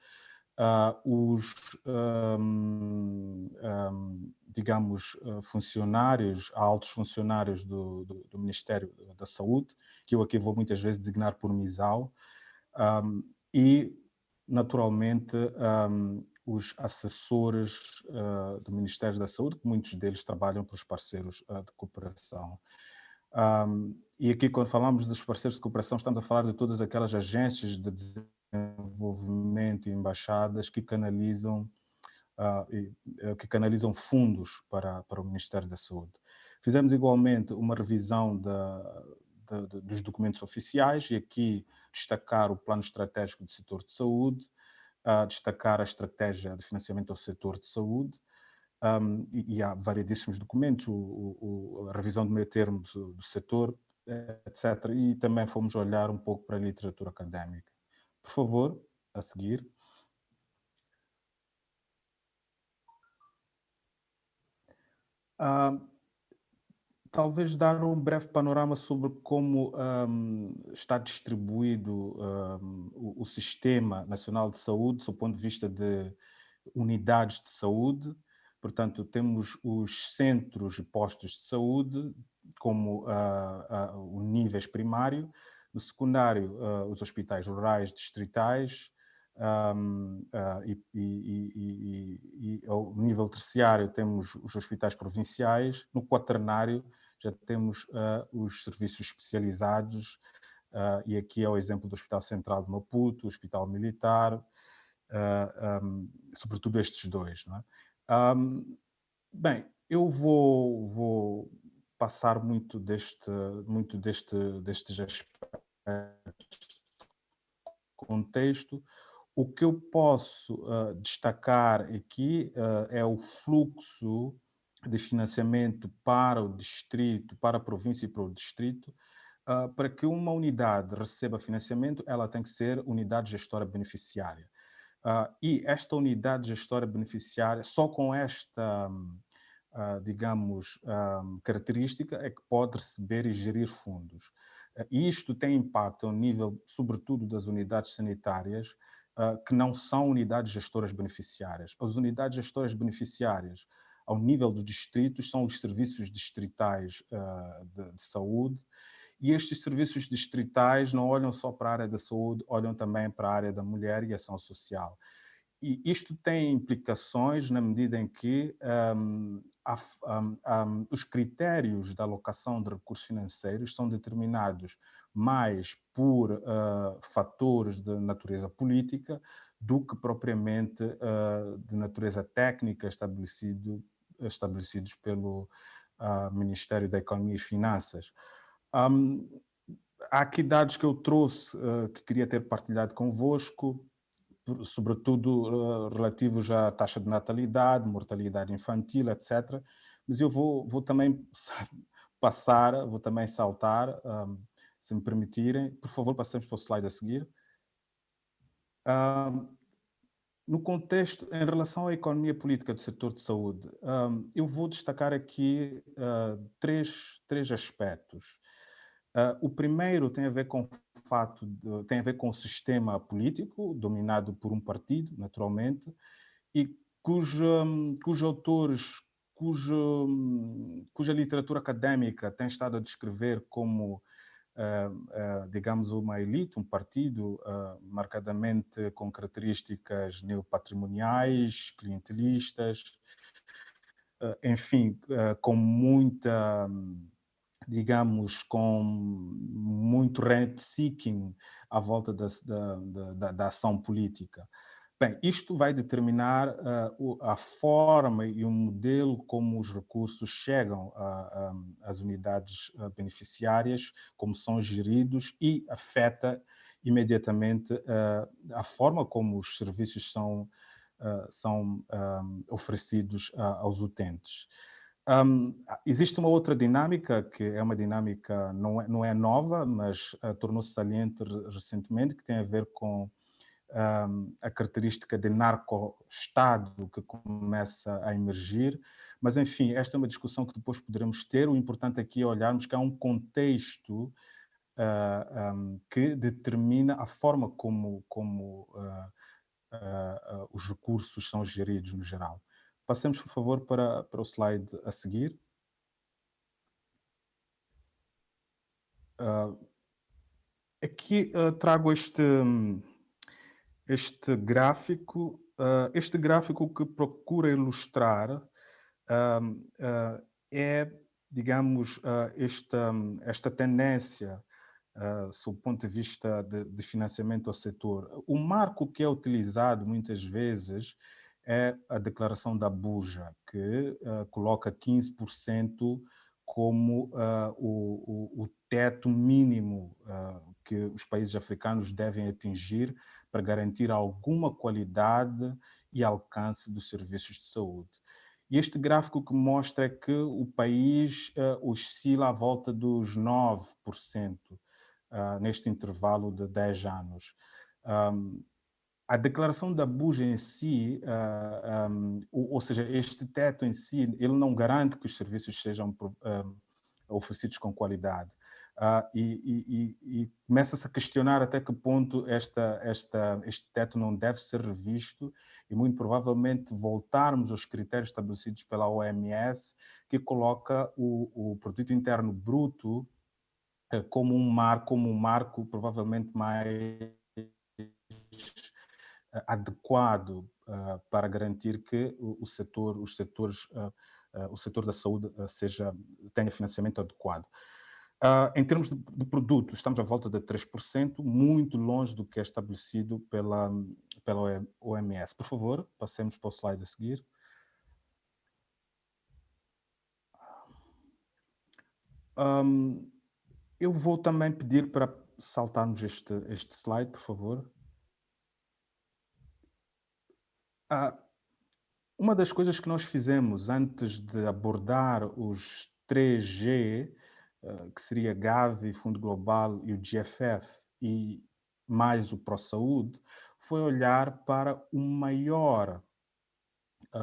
digamos, funcionários, altos funcionários do Ministério da Saúde, que eu aqui vou muitas vezes designar por MISAL, e, naturalmente, os assessores do Ministério da Saúde, que muitos deles trabalham para os parceiros de cooperação. E aqui, quando falamos dos parceiros de cooperação, estamos a falar de todas aquelas agências de desenvolvimento e embaixadas que canalizam fundos para o Ministério da Saúde. Fizemos igualmente uma revisão dos documentos oficiais, e aqui destacar o plano estratégico do setor de saúde, destacar a estratégia de financiamento ao setor de saúde, e há variedíssimos documentos, a revisão do meio termo do setor, etc. E também fomos olhar um pouco para a literatura académica. Por favor, a seguir. Talvez dar um breve panorama sobre como está distribuído o Sistema Nacional de Saúde, do ponto de vista de unidades de saúde. Portanto, temos os centros e postos de saúde como o níveis primário, no secundário, os hospitais rurais distritais, e ao nível terciário temos os hospitais provinciais, no quaternário já temos os serviços especializados, e aqui é o exemplo do Hospital Central de Maputo, o Hospital Militar, sobretudo estes dois. Não é? Bem, eu vou passar muito destes aspectos contexto. O que eu posso destacar aqui é o fluxo de financiamento para o distrito, para a província e para o distrito. Para que uma unidade receba financiamento, ela tem que ser unidade gestora beneficiária. E esta unidade gestora beneficiária, só com esta, digamos, característica, é que pode receber e gerir fundos. E isto tem impacto ao nível, sobretudo, das unidades sanitárias, que não são unidades gestoras beneficiárias. As unidades gestoras beneficiárias, ao nível dos distritos, são os serviços distritais de saúde, e estes serviços distritais não olham só para a área da saúde, olham também para a área da mulher e ação social. E isto tem implicações na medida em que os critérios da alocação de recursos financeiros são determinados mais por fatores de natureza política do que propriamente de natureza técnica estabelecidos pelo Ministério da Economia e Finanças. Há aqui dados que eu trouxe que queria ter partilhado convosco, sobretudo relativos à taxa de natalidade, mortalidade infantil, etc. Mas eu vou também passar, vou também saltar, se me permitirem. Por favor, passemos para o slide a seguir. No contexto, em relação à economia política do setor de saúde, eu vou destacar aqui três aspectos. O primeiro tem a ver com o sistema político, dominado por um partido, naturalmente, e cujos autores, cuja literatura académica tem estado a descrever como, digamos, uma elite, um partido marcadamente com características neopatrimoniais, clientelistas, enfim, com muita, digamos, com muito rent-seeking à volta da ação política. Bem, isto vai determinar a forma e o modelo como os recursos chegam às unidades beneficiárias, como são geridos, e afeta imediatamente a forma como os serviços são oferecidos aos utentes. Existe uma outra dinâmica, que é uma dinâmica, não é nova, mas tornou-se saliente recentemente, que tem a ver com a característica de narco-estado que começa a emergir. Mas, enfim, esta é uma discussão que depois poderemos ter. O importante aqui é olharmos que há um contexto que determina a forma como os recursos são geridos no geral. Passemos, por favor, para o slide a seguir. Aqui trago este gráfico. Este gráfico que procura ilustrar é, digamos, esta tendência sob o ponto de vista de financiamento ao setor. O marco que é utilizado muitas vezes é a declaração da Abuja, que coloca 15% como o teto mínimo que os países africanos devem atingir para garantir alguma qualidade e alcance dos serviços de saúde. E este gráfico que mostra é que o país oscila à volta dos 9% neste intervalo de 10 anos. A declaração de Abuja em si, ou seja, este teto em si, ele não garante que os serviços sejam oferecidos com qualidade. E começa-se a questionar até que ponto este teto não deve ser revisto e muito provavelmente voltarmos aos critérios estabelecidos pela OMS, que coloca o produto interno bruto como um marco provavelmente mais adequado para garantir que o setor da saúde tenha financiamento adequado. Em termos de produto, estamos à volta de 3%, muito longe do que é estabelecido pela OMS. Por favor, passemos para o slide a seguir. Eu vou também pedir para saltarmos este slide, por favor. Uma das coisas que nós fizemos antes de abordar os 3G, que seria Gavi, Fundo Global e o GFF, e mais o ProSaúde, foi olhar para o maior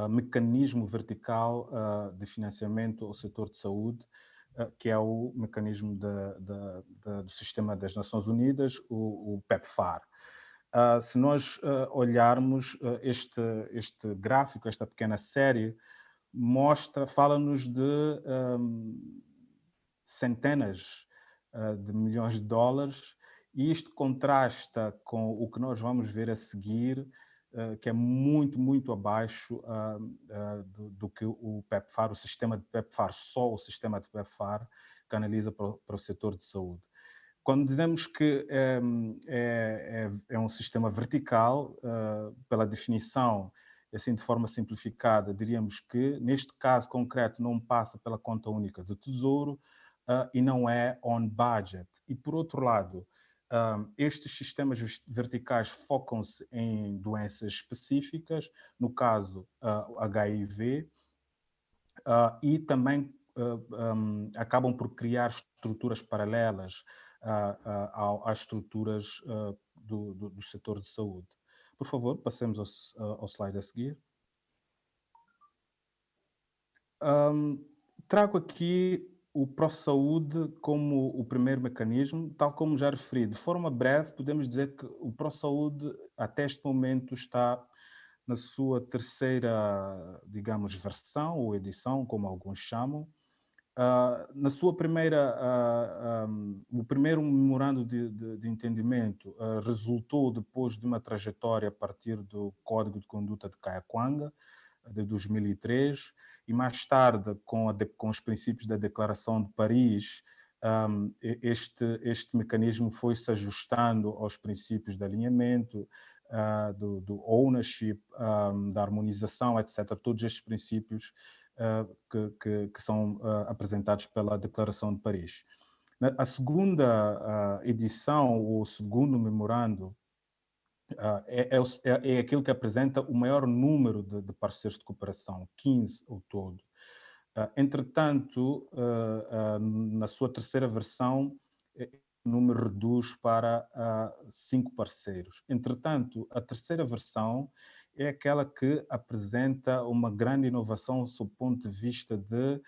mecanismo vertical de financiamento ao setor de saúde, que é o mecanismo do Sistema das Nações Unidas, o PEPFAR. Se nós olharmos este gráfico, esta pequena série, fala-nos de centenas de milhões de dólares, e isto contrasta com o que nós vamos ver a seguir, que é muito, muito abaixo do que o PEPFAR, o sistema de PEPFAR, só o sistema de PEPFAR canaliza para o setor de saúde. Quando dizemos que é um sistema vertical, pela definição, assim de forma simplificada, diríamos que neste caso concreto não passa pela conta única do Tesouro e não é on budget. E por outro lado, estes sistemas verticais focam-se em doenças específicas, no caso HIV, e também acabam por criar estruturas paralelas às estruturas do setor de saúde. Por favor, passemos ao slide a seguir. Trago aqui o ProSaúde como o primeiro mecanismo, tal como já referi. De forma breve, podemos dizer que o ProSaúde, até este momento, está na sua terceira, digamos, versão ou edição, como alguns chamam. Na sua o primeiro memorando de entendimento resultou depois de uma trajetória a partir do Código de Conduta de Kyakwanga, de 2003, e mais tarde, com os princípios da Declaração de Paris, este mecanismo foi se ajustando aos princípios de alinhamento, do ownership, da harmonização, etc. Todos estes princípios que são apresentados pela Declaração de Paris. A segunda edição, ou o segundo memorando, é aquilo que apresenta o maior número de parceiros de cooperação, 15 ao todo. Entretanto, na sua terceira versão, o número reduz para 5 parceiros. Entretanto, a terceira versão é aquela que apresenta uma grande inovação sob o ponto de vista de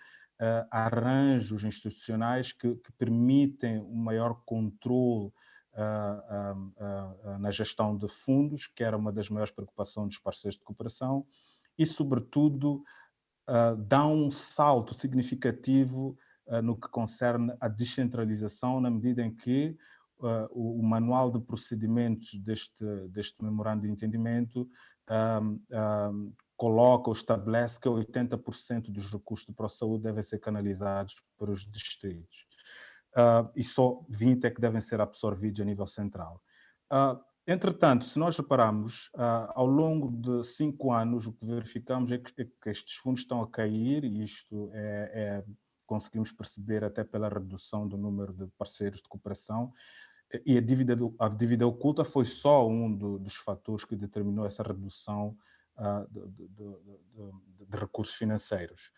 arranjos institucionais que permitem um maior controle na gestão de fundos, que era uma das maiores preocupações dos parceiros de cooperação, e, sobretudo, dá um salto significativo no que concerne à descentralização, na medida em que o manual de procedimentos deste memorando de entendimento coloca ou estabelece que 80% dos recursos do ProSaúde devem ser canalizados para os distritos. E só 20% é que devem ser absorvidos a nível central. Entretanto, se nós repararmos, ao longo de 5 anos, o que verificamos é que estes fundos estão a cair, e isto conseguimos perceber até pela redução do número de parceiros de cooperação, e a dívida oculta foi só um dos fatores que determinou essa redução de recursos financeiros.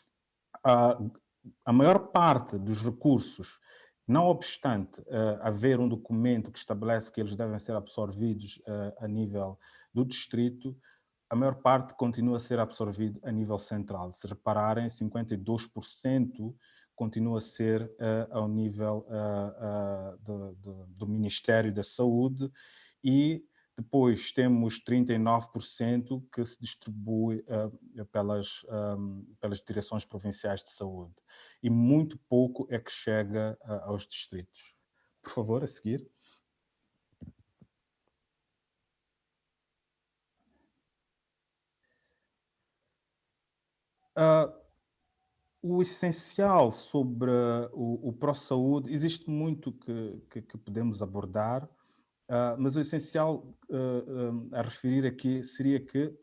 A maior parte dos recursos, não obstante haver um documento que estabelece que eles devem ser absorvidos a nível do distrito, a maior parte continua a ser absorvido a nível central. Se repararem, 52% continua a ser ao nível do Ministério da Saúde, e depois temos 39% que se distribui pelas direções provinciais de saúde. E muito pouco é que chega aos distritos. Por favor, a seguir. O essencial sobre o pró-saúde, existe muito que podemos abordar, mas o essencial a referir aqui seria que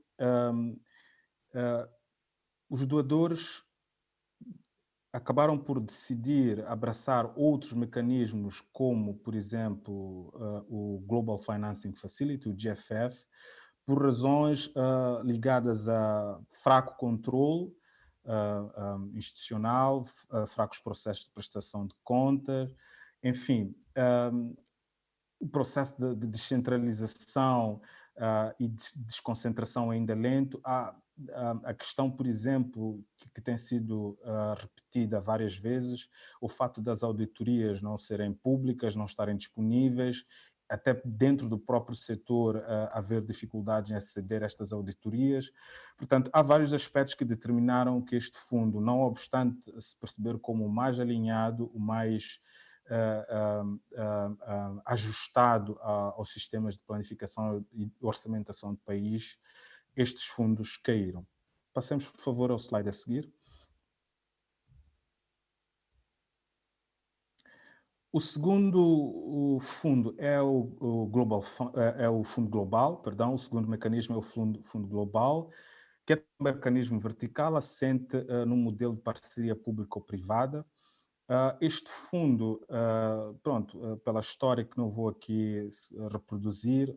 os doadores acabaram por decidir abraçar outros mecanismos, como, por exemplo, o Global Financing Facility, o GFF, por razões ligadas a fraco controle institucional, fracos processos de prestação de contas, enfim, o processo de descentralização e de desconcentração ainda lento. A questão, por exemplo, que tem sido repetida várias vezes, o fato das auditorias não serem públicas, não estarem disponíveis, até dentro do próprio setor haver dificuldades em aceder a estas auditorias. Portanto, há vários aspectos que determinaram que este fundo, não obstante se perceber como o mais alinhado, o mais ajustado aos sistemas de planificação e orçamentação do país, estes fundos caíram. Passemos, por favor, ao slide a seguir. O segundo fundo é o Fundo Global, perdão, o segundo mecanismo é o Fundo Global, que é um mecanismo vertical assente num modelo de parceria público-privada. Este fundo, pela história que não vou aqui reproduzir,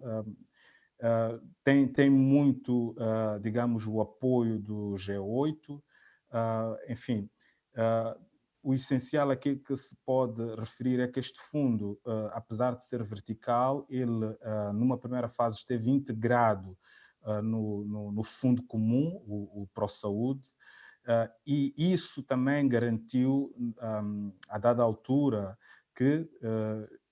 tem muito, digamos, o apoio do G8, enfim. O essencial aqui que se pode referir é que este fundo, apesar de ser vertical, ele, numa primeira fase, esteve integrado no fundo comum, o Pró-Saúde, e isso também garantiu, a dada altura, que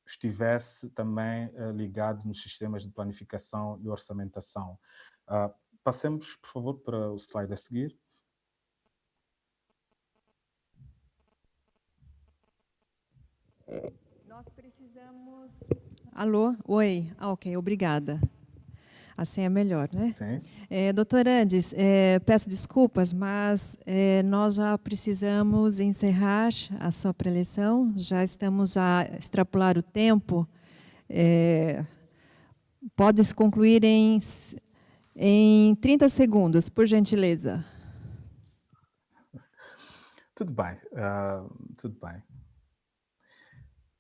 estivesse também ligado nos sistemas de planificação e orçamentação. Passemos, por favor, para o slide a seguir. Nós precisamos... Alô? Oi. Ok, obrigada. Assim é melhor, né? Sim. Doutor Andes, peço desculpas, mas nós já precisamos encerrar a sua preleção, já estamos a extrapolar o tempo. Pode-se concluir em 30 segundos, por gentileza. Tudo bem, tudo bem.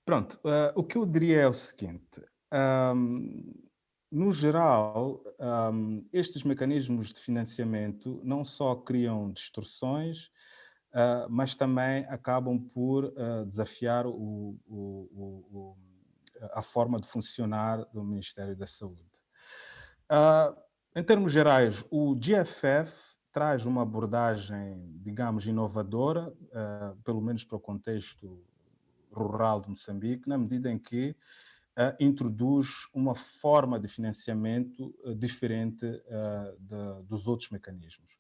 Pronto, o que eu diria é o seguinte... No geral, estes mecanismos de financiamento não só criam distorções, mas também acabam por desafiar a forma de funcionar do Ministério da Saúde. Em termos gerais, o GFF traz uma abordagem, digamos, inovadora, pelo menos para o contexto rural de Moçambique, na medida em que introduz uma forma de financiamento diferente dos outros mecanismos.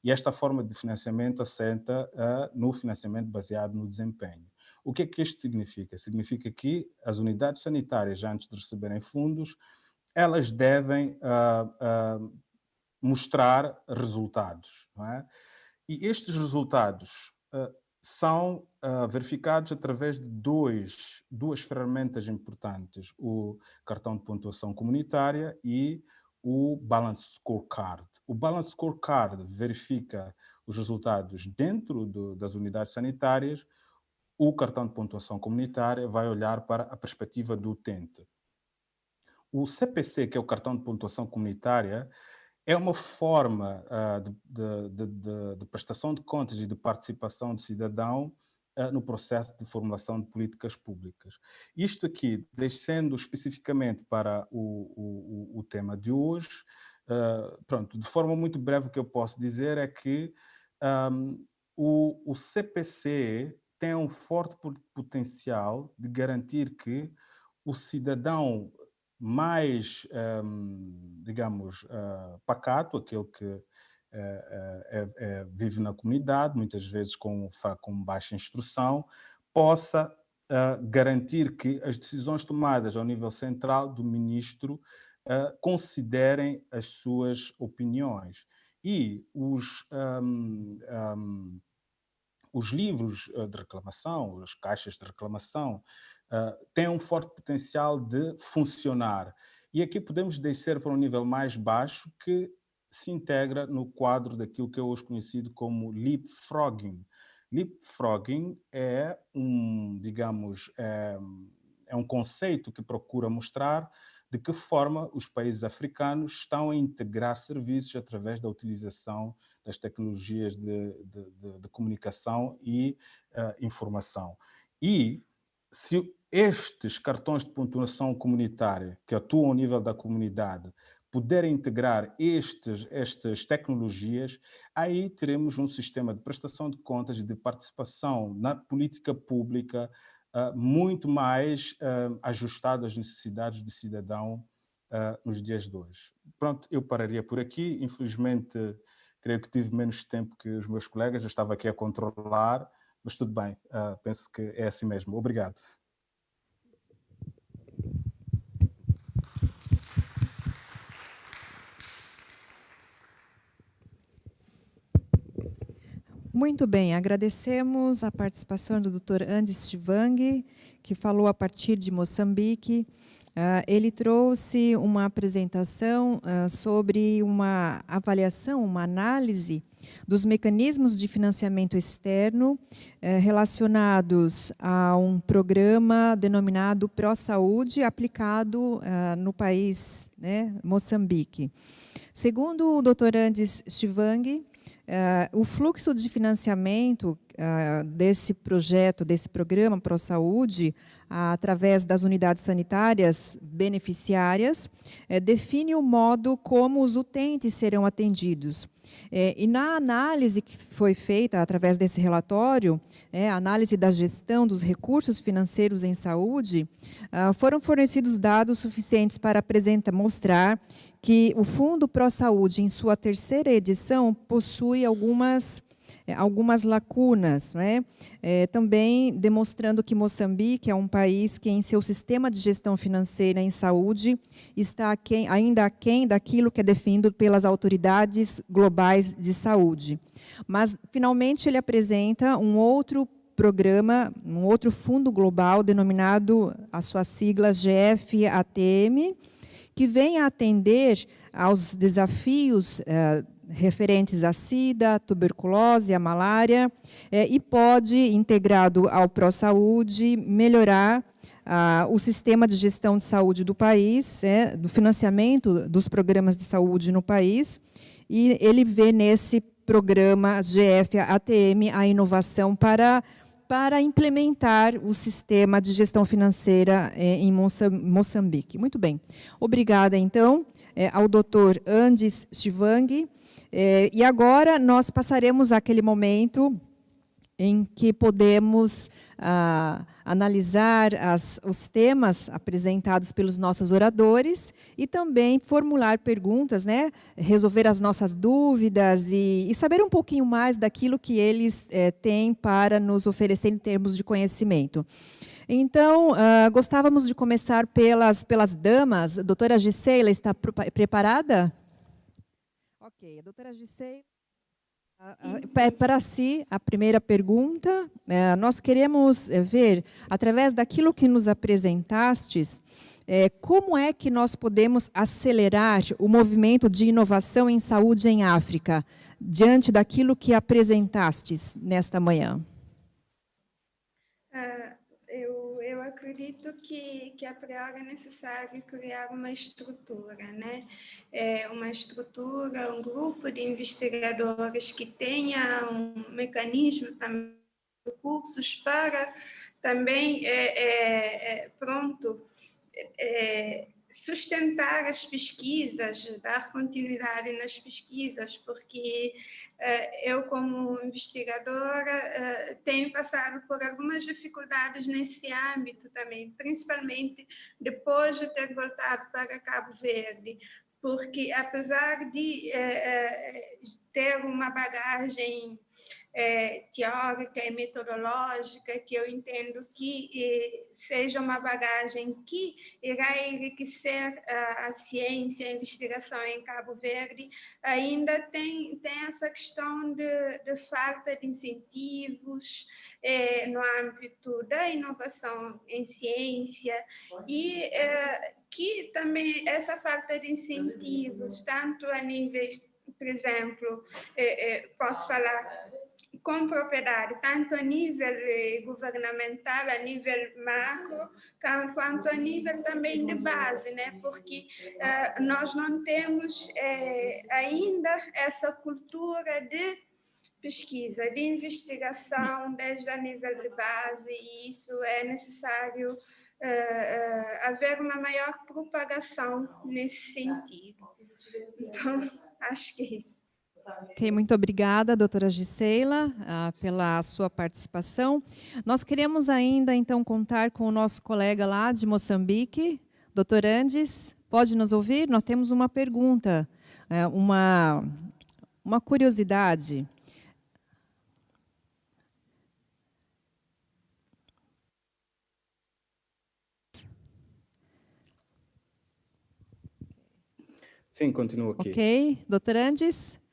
E esta forma de financiamento assenta no financiamento baseado no desempenho. O que é que isto significa? Significa que as unidades sanitárias, antes de receberem fundos, elas devem mostrar resultados, não é? E estes resultados são verificados através de duas ferramentas importantes, o cartão de pontuação comunitária e o Balance Scorecard. O Balance Scorecard verifica os resultados dentro das unidades sanitárias, o cartão de pontuação comunitária vai olhar para a perspectiva do utente. O CPC, que é o cartão de pontuação comunitária, é uma forma de prestação de contas e de participação do cidadão no processo de formulação de políticas públicas. Isto aqui, descendo especificamente para o tema de hoje, pronto, de forma muito breve o que eu posso dizer é que o CPC tem um forte potencial de garantir que o cidadão mais, digamos, pacato, aquele que vive na comunidade, muitas vezes com baixa instrução, possa garantir que as decisões tomadas ao nível central do ministro considerem as suas opiniões. E os livros de reclamação, as caixas de reclamação, têm um forte potencial de funcionar. E aqui podemos descer para um nível mais baixo que se integra no quadro daquilo que é hoje conhecido como leapfrogging. Leapfrogging é digamos, é um conceito que procura mostrar de que forma os países africanos estão a integrar serviços através da utilização das tecnologias de comunicação e informação. E se estes cartões de pontuação comunitária, que atuam ao nível da comunidade, puderem integrar estas tecnologias, aí teremos um sistema de prestação de contas e de participação na política pública muito mais ajustado às necessidades do cidadão nos dias de hoje. Pronto, eu pararia por aqui. Infelizmente, creio que tive menos tempo que os meus colegas, eu estava aqui a controlar, mas tudo bem, penso que é assim mesmo. Obrigado. Muito bem, agradecemos a participação do Dr. Andis Chivang, que falou a partir de Moçambique. Ele trouxe uma apresentação sobre uma avaliação, uma análise dos mecanismos de financiamento externo relacionados a um programa denominado Pró-Saúde, aplicado no país, né, Moçambique. Segundo o Dr. Andis Chivang, o fluxo de financiamento desse projeto, desse programa Pró-Saúde, através das unidades sanitárias beneficiárias, define o modo como os utentes serão atendidos. E na análise que foi feita através desse relatório, a análise da gestão dos recursos financeiros em saúde, foram fornecidos dados suficientes para mostrar que o Fundo Pró-Saúde, em sua terceira edição, possui algumas lacunas, né? Também demonstrando que Moçambique é um país que, em seu sistema de gestão financeira em saúde, está ainda aquém daquilo que é definido pelas autoridades globais de saúde. Mas, finalmente, ele apresenta um outro programa, um outro fundo global, denominado, as suas siglas GFATM, que vem a atender aos desafios referentes à SIDA, à tuberculose, à malária, e pode, integrado ao Pró-Saúde, melhorar o sistema de gestão de saúde do país, do financiamento dos programas de saúde no país, e ele vê nesse programa GFATM a inovação para implementar o sistema de gestão financeira em Moçambique. Muito bem. Obrigada, então, ao Dr. Andis Chivang. E agora nós passaremos àquele momento em que podemos analisar os temas apresentados pelos nossos oradores e também formular perguntas, né? Resolver as nossas dúvidas e saber um pouquinho mais daquilo que eles têm para nos oferecer em termos de conhecimento. Então, gostávamos de começar pelas damas. A doutora Giseila está preparada? Ok, a doutora Giseila. Para si, a primeira pergunta, nós queremos ver, através daquilo que nos apresentastes, como é que nós podemos acelerar o movimento de inovação em saúde em África, diante daquilo que apresentastes nesta manhã? Eu acredito acredito que a priori é necessário criar uma estrutura, né? Uma estrutura, um grupo de investigadores que tenha um mecanismo também, recursos para também, sustentar as pesquisas, dar continuidade nas pesquisas, porque eu, como investigadora, tenho passado por algumas dificuldades nesse âmbito também, principalmente depois de ter voltado para Cabo Verde, porque apesar de ter uma bagagem teórica e metodológica, que eu entendo que seja uma bagagem que irá enriquecer a ciência, a investigação em Cabo Verde, ainda tem essa questão de falta de incentivos no âmbito da inovação em ciência e que também essa falta de incentivos, tanto a nível, por exemplo, posso falar com propriedade, tanto a nível governamental, a nível macro, quanto a nível também de base, né? Porque nós não temos ainda essa cultura de pesquisa, de investigação desde a nível de base, e isso é necessário haver uma maior propagação nesse sentido. Então, acho que é isso. Ok, muito obrigada, doutora Gisela, pela sua participação. Nós queremos ainda, então, contar com o nosso colega lá de Moçambique, doutor Andes. Pode nos ouvir? Nós temos uma pergunta, uma curiosidade. Sim, continuo aqui. Ok, doutor Andes?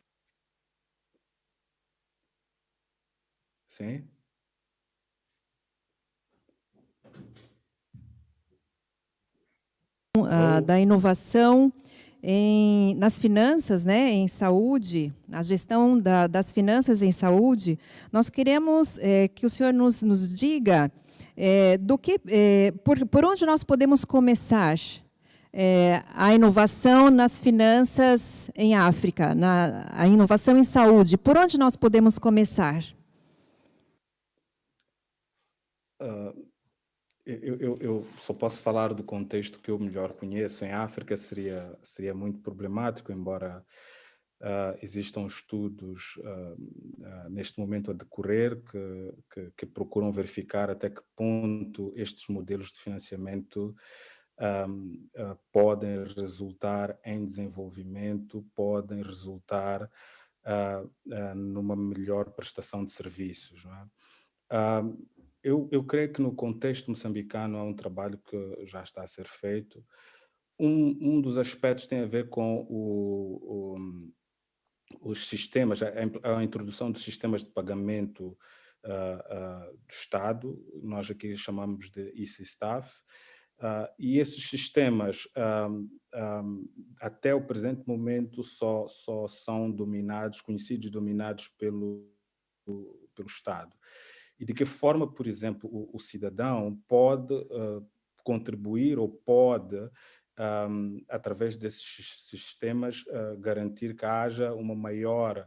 Sim. Da inovação nas finanças, né, em saúde, a gestão das finanças em saúde, nós queremos que o senhor nos diga por onde nós podemos começar a inovação nas finanças em África, a inovação em saúde. Por onde nós podemos começar? Eu só posso falar do contexto que eu melhor conheço. Em África seria muito problemático, embora existam estudos neste momento a decorrer que procuram verificar até que ponto estes modelos de financiamento podem resultar em desenvolvimento, podem resultar numa melhor prestação de serviços, não é? Eu creio que no contexto moçambicano há um trabalho que já está a ser feito. Um dos aspectos tem a ver com os sistemas, a introdução de sistemas de pagamento do Estado, nós aqui chamamos de eSystaf, e esses sistemas, até o presente momento, só são conhecidos e dominados pelo Estado. E de que forma, por exemplo, o cidadão pode contribuir ou pode, através desses sistemas, garantir que haja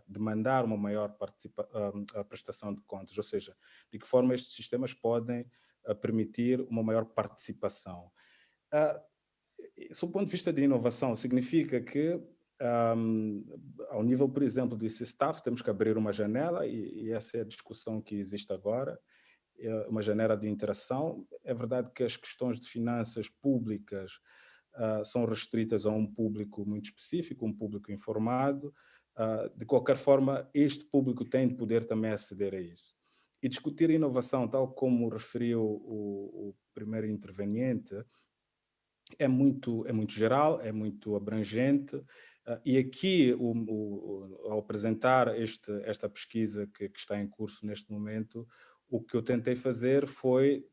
demandar uma maior prestação de contas, ou seja, de que forma estes sistemas podem permitir uma maior participação. Sob o ponto de vista de inovação, significa que, ao nível, por exemplo, do eSystaf, temos que abrir uma janela, e essa é a discussão que existe agora, uma janela de interação. É verdade que as questões de finanças públicas são restritas a um público muito específico, um público informado. De qualquer forma, este público tem de poder também aceder a isso. E discutir inovação, tal como referiu o primeiro interveniente, é muito geral, é muito abrangente, e aqui, ao apresentar esta pesquisa que está em curso neste momento, o que eu tentei fazer foi,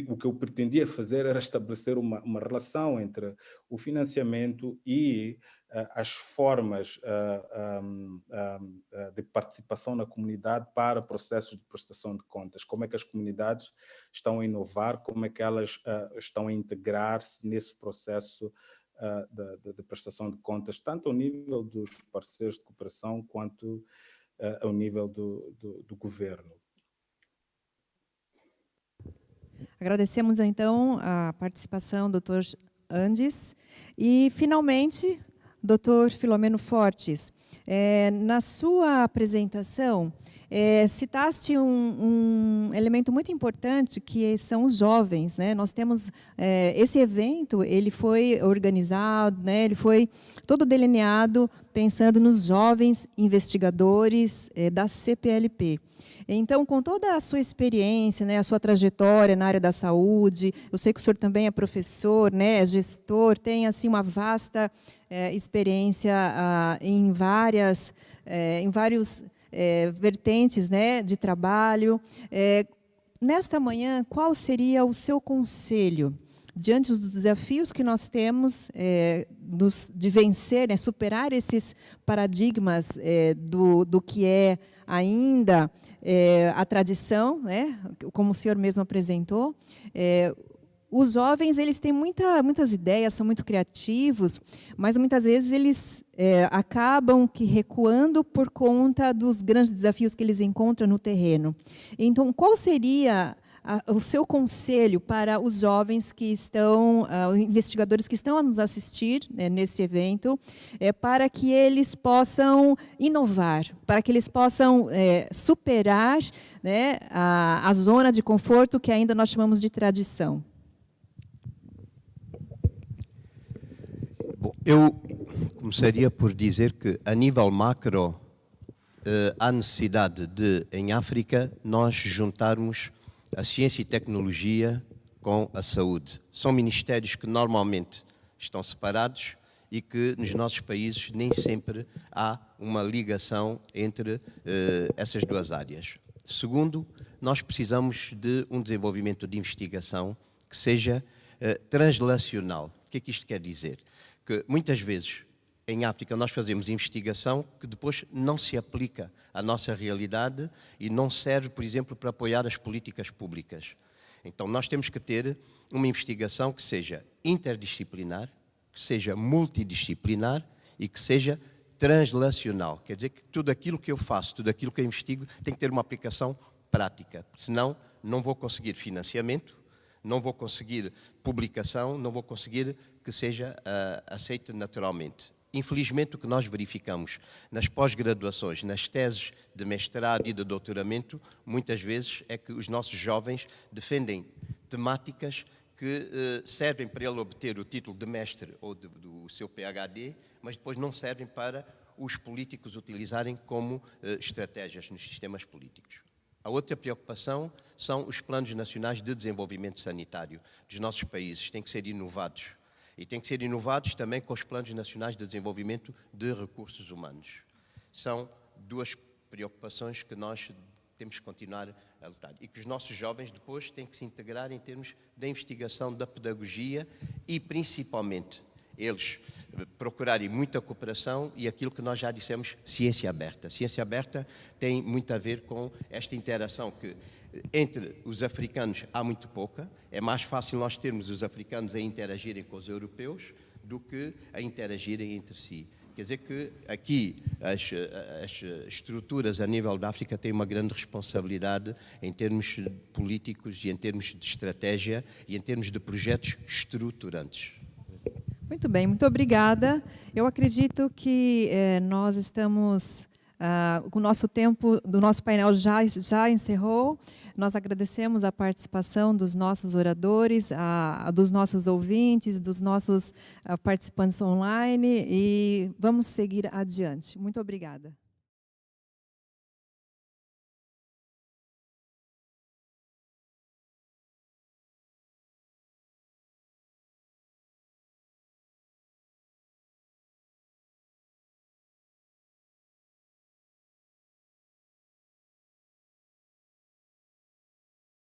o que eu pretendia fazer era estabelecer uma relação entre o financiamento e as formas de participação na comunidade para processos de prestação de contas. Como é que as comunidades estão a inovar, como é que elas estão a integrar-se nesse processo de prestação de contas, tanto ao nível dos parceiros de cooperação quanto ao nível do governo. Agradecemos, então, a participação do Dr. Andes. E, finalmente, Dr. Filomeno Fortes, na sua apresentação, citaste um elemento muito importante, que são os jovens, né? Nós temos esse evento, ele foi organizado, né? Ele foi todo delineado pensando nos jovens investigadores da CPLP. Então, com toda a sua experiência, né, a sua trajetória na área da saúde, eu sei que o senhor também é professor, né, é gestor, tem assim uma vasta experiência em vários vertentes, né, de trabalho. Nesta manhã, qual seria o seu conselho diante dos desafios que nós temos de vencer, né, superar esses paradigmas do que é ainda a tradição, né, como o senhor mesmo apresentou? Os jovens, eles têm muitas ideias, são muito criativos, mas muitas vezes eles acabam recuando por conta dos grandes desafios que eles encontram no terreno. Então, qual seria o seu conselho para os jovens que estão, investigadores que estão a nos assistir, né, nesse evento, para que eles possam inovar, para que eles possam superar, né, a zona de conforto que ainda nós chamamos de tradição? Bom, eu começaria por dizer que, a nível macro, há necessidade de, em África, nós juntarmos a ciência e tecnologia com a saúde. São ministérios que normalmente estão separados e que nos nossos países nem sempre há uma ligação entre essas duas áreas. Segundo, nós precisamos de um desenvolvimento de investigação que seja translacional. O que é que isto quer dizer? Que muitas vezes em África nós fazemos investigação que depois não se aplica à nossa realidade e não serve, por exemplo, para apoiar as políticas públicas. Então nós temos que ter uma investigação que seja interdisciplinar, que seja multidisciplinar e que seja translacional. Quer dizer que tudo aquilo que eu faço, tudo aquilo que eu investigo tem que ter uma aplicação prática, senão não vou conseguir financiamento, não vou conseguir publicação, não vou conseguir que seja aceita naturalmente. Infelizmente, o que nós verificamos nas pós-graduações, nas teses de mestrado e de doutoramento, muitas vezes é que os nossos jovens defendem temáticas que servem para ele obter o título de mestre ou do seu PhD, mas depois não servem para os políticos utilizarem como estratégias nos sistemas políticos. A outra preocupação são os planos nacionais de desenvolvimento sanitário dos nossos países. Têm que ser inovados. E têm que ser inovados também com os planos nacionais de desenvolvimento de recursos humanos. São duas preocupações que nós temos que continuar a lutar. E que os nossos jovens depois têm que se integrar em termos da investigação, da pedagogia e, principalmente, eles procurarem muita cooperação e aquilo que nós já dissemos, ciência aberta. Ciência aberta tem muito a ver com esta interação que entre os africanos há muito pouca. É mais fácil nós termos os africanos a interagirem com os europeus do que a interagirem entre si. Quer dizer que aqui as estruturas a nível da África têm uma grande responsabilidade em termos políticos e em termos de estratégia e em termos de projetos estruturantes. Muito bem, muito obrigada. Eu acredito que nós estamos... o nosso tempo do nosso painel já encerrou. Nós agradecemos a participação dos nossos oradores, dos nossos ouvintes, dos nossos participantes online e vamos seguir adiante. Muito obrigada.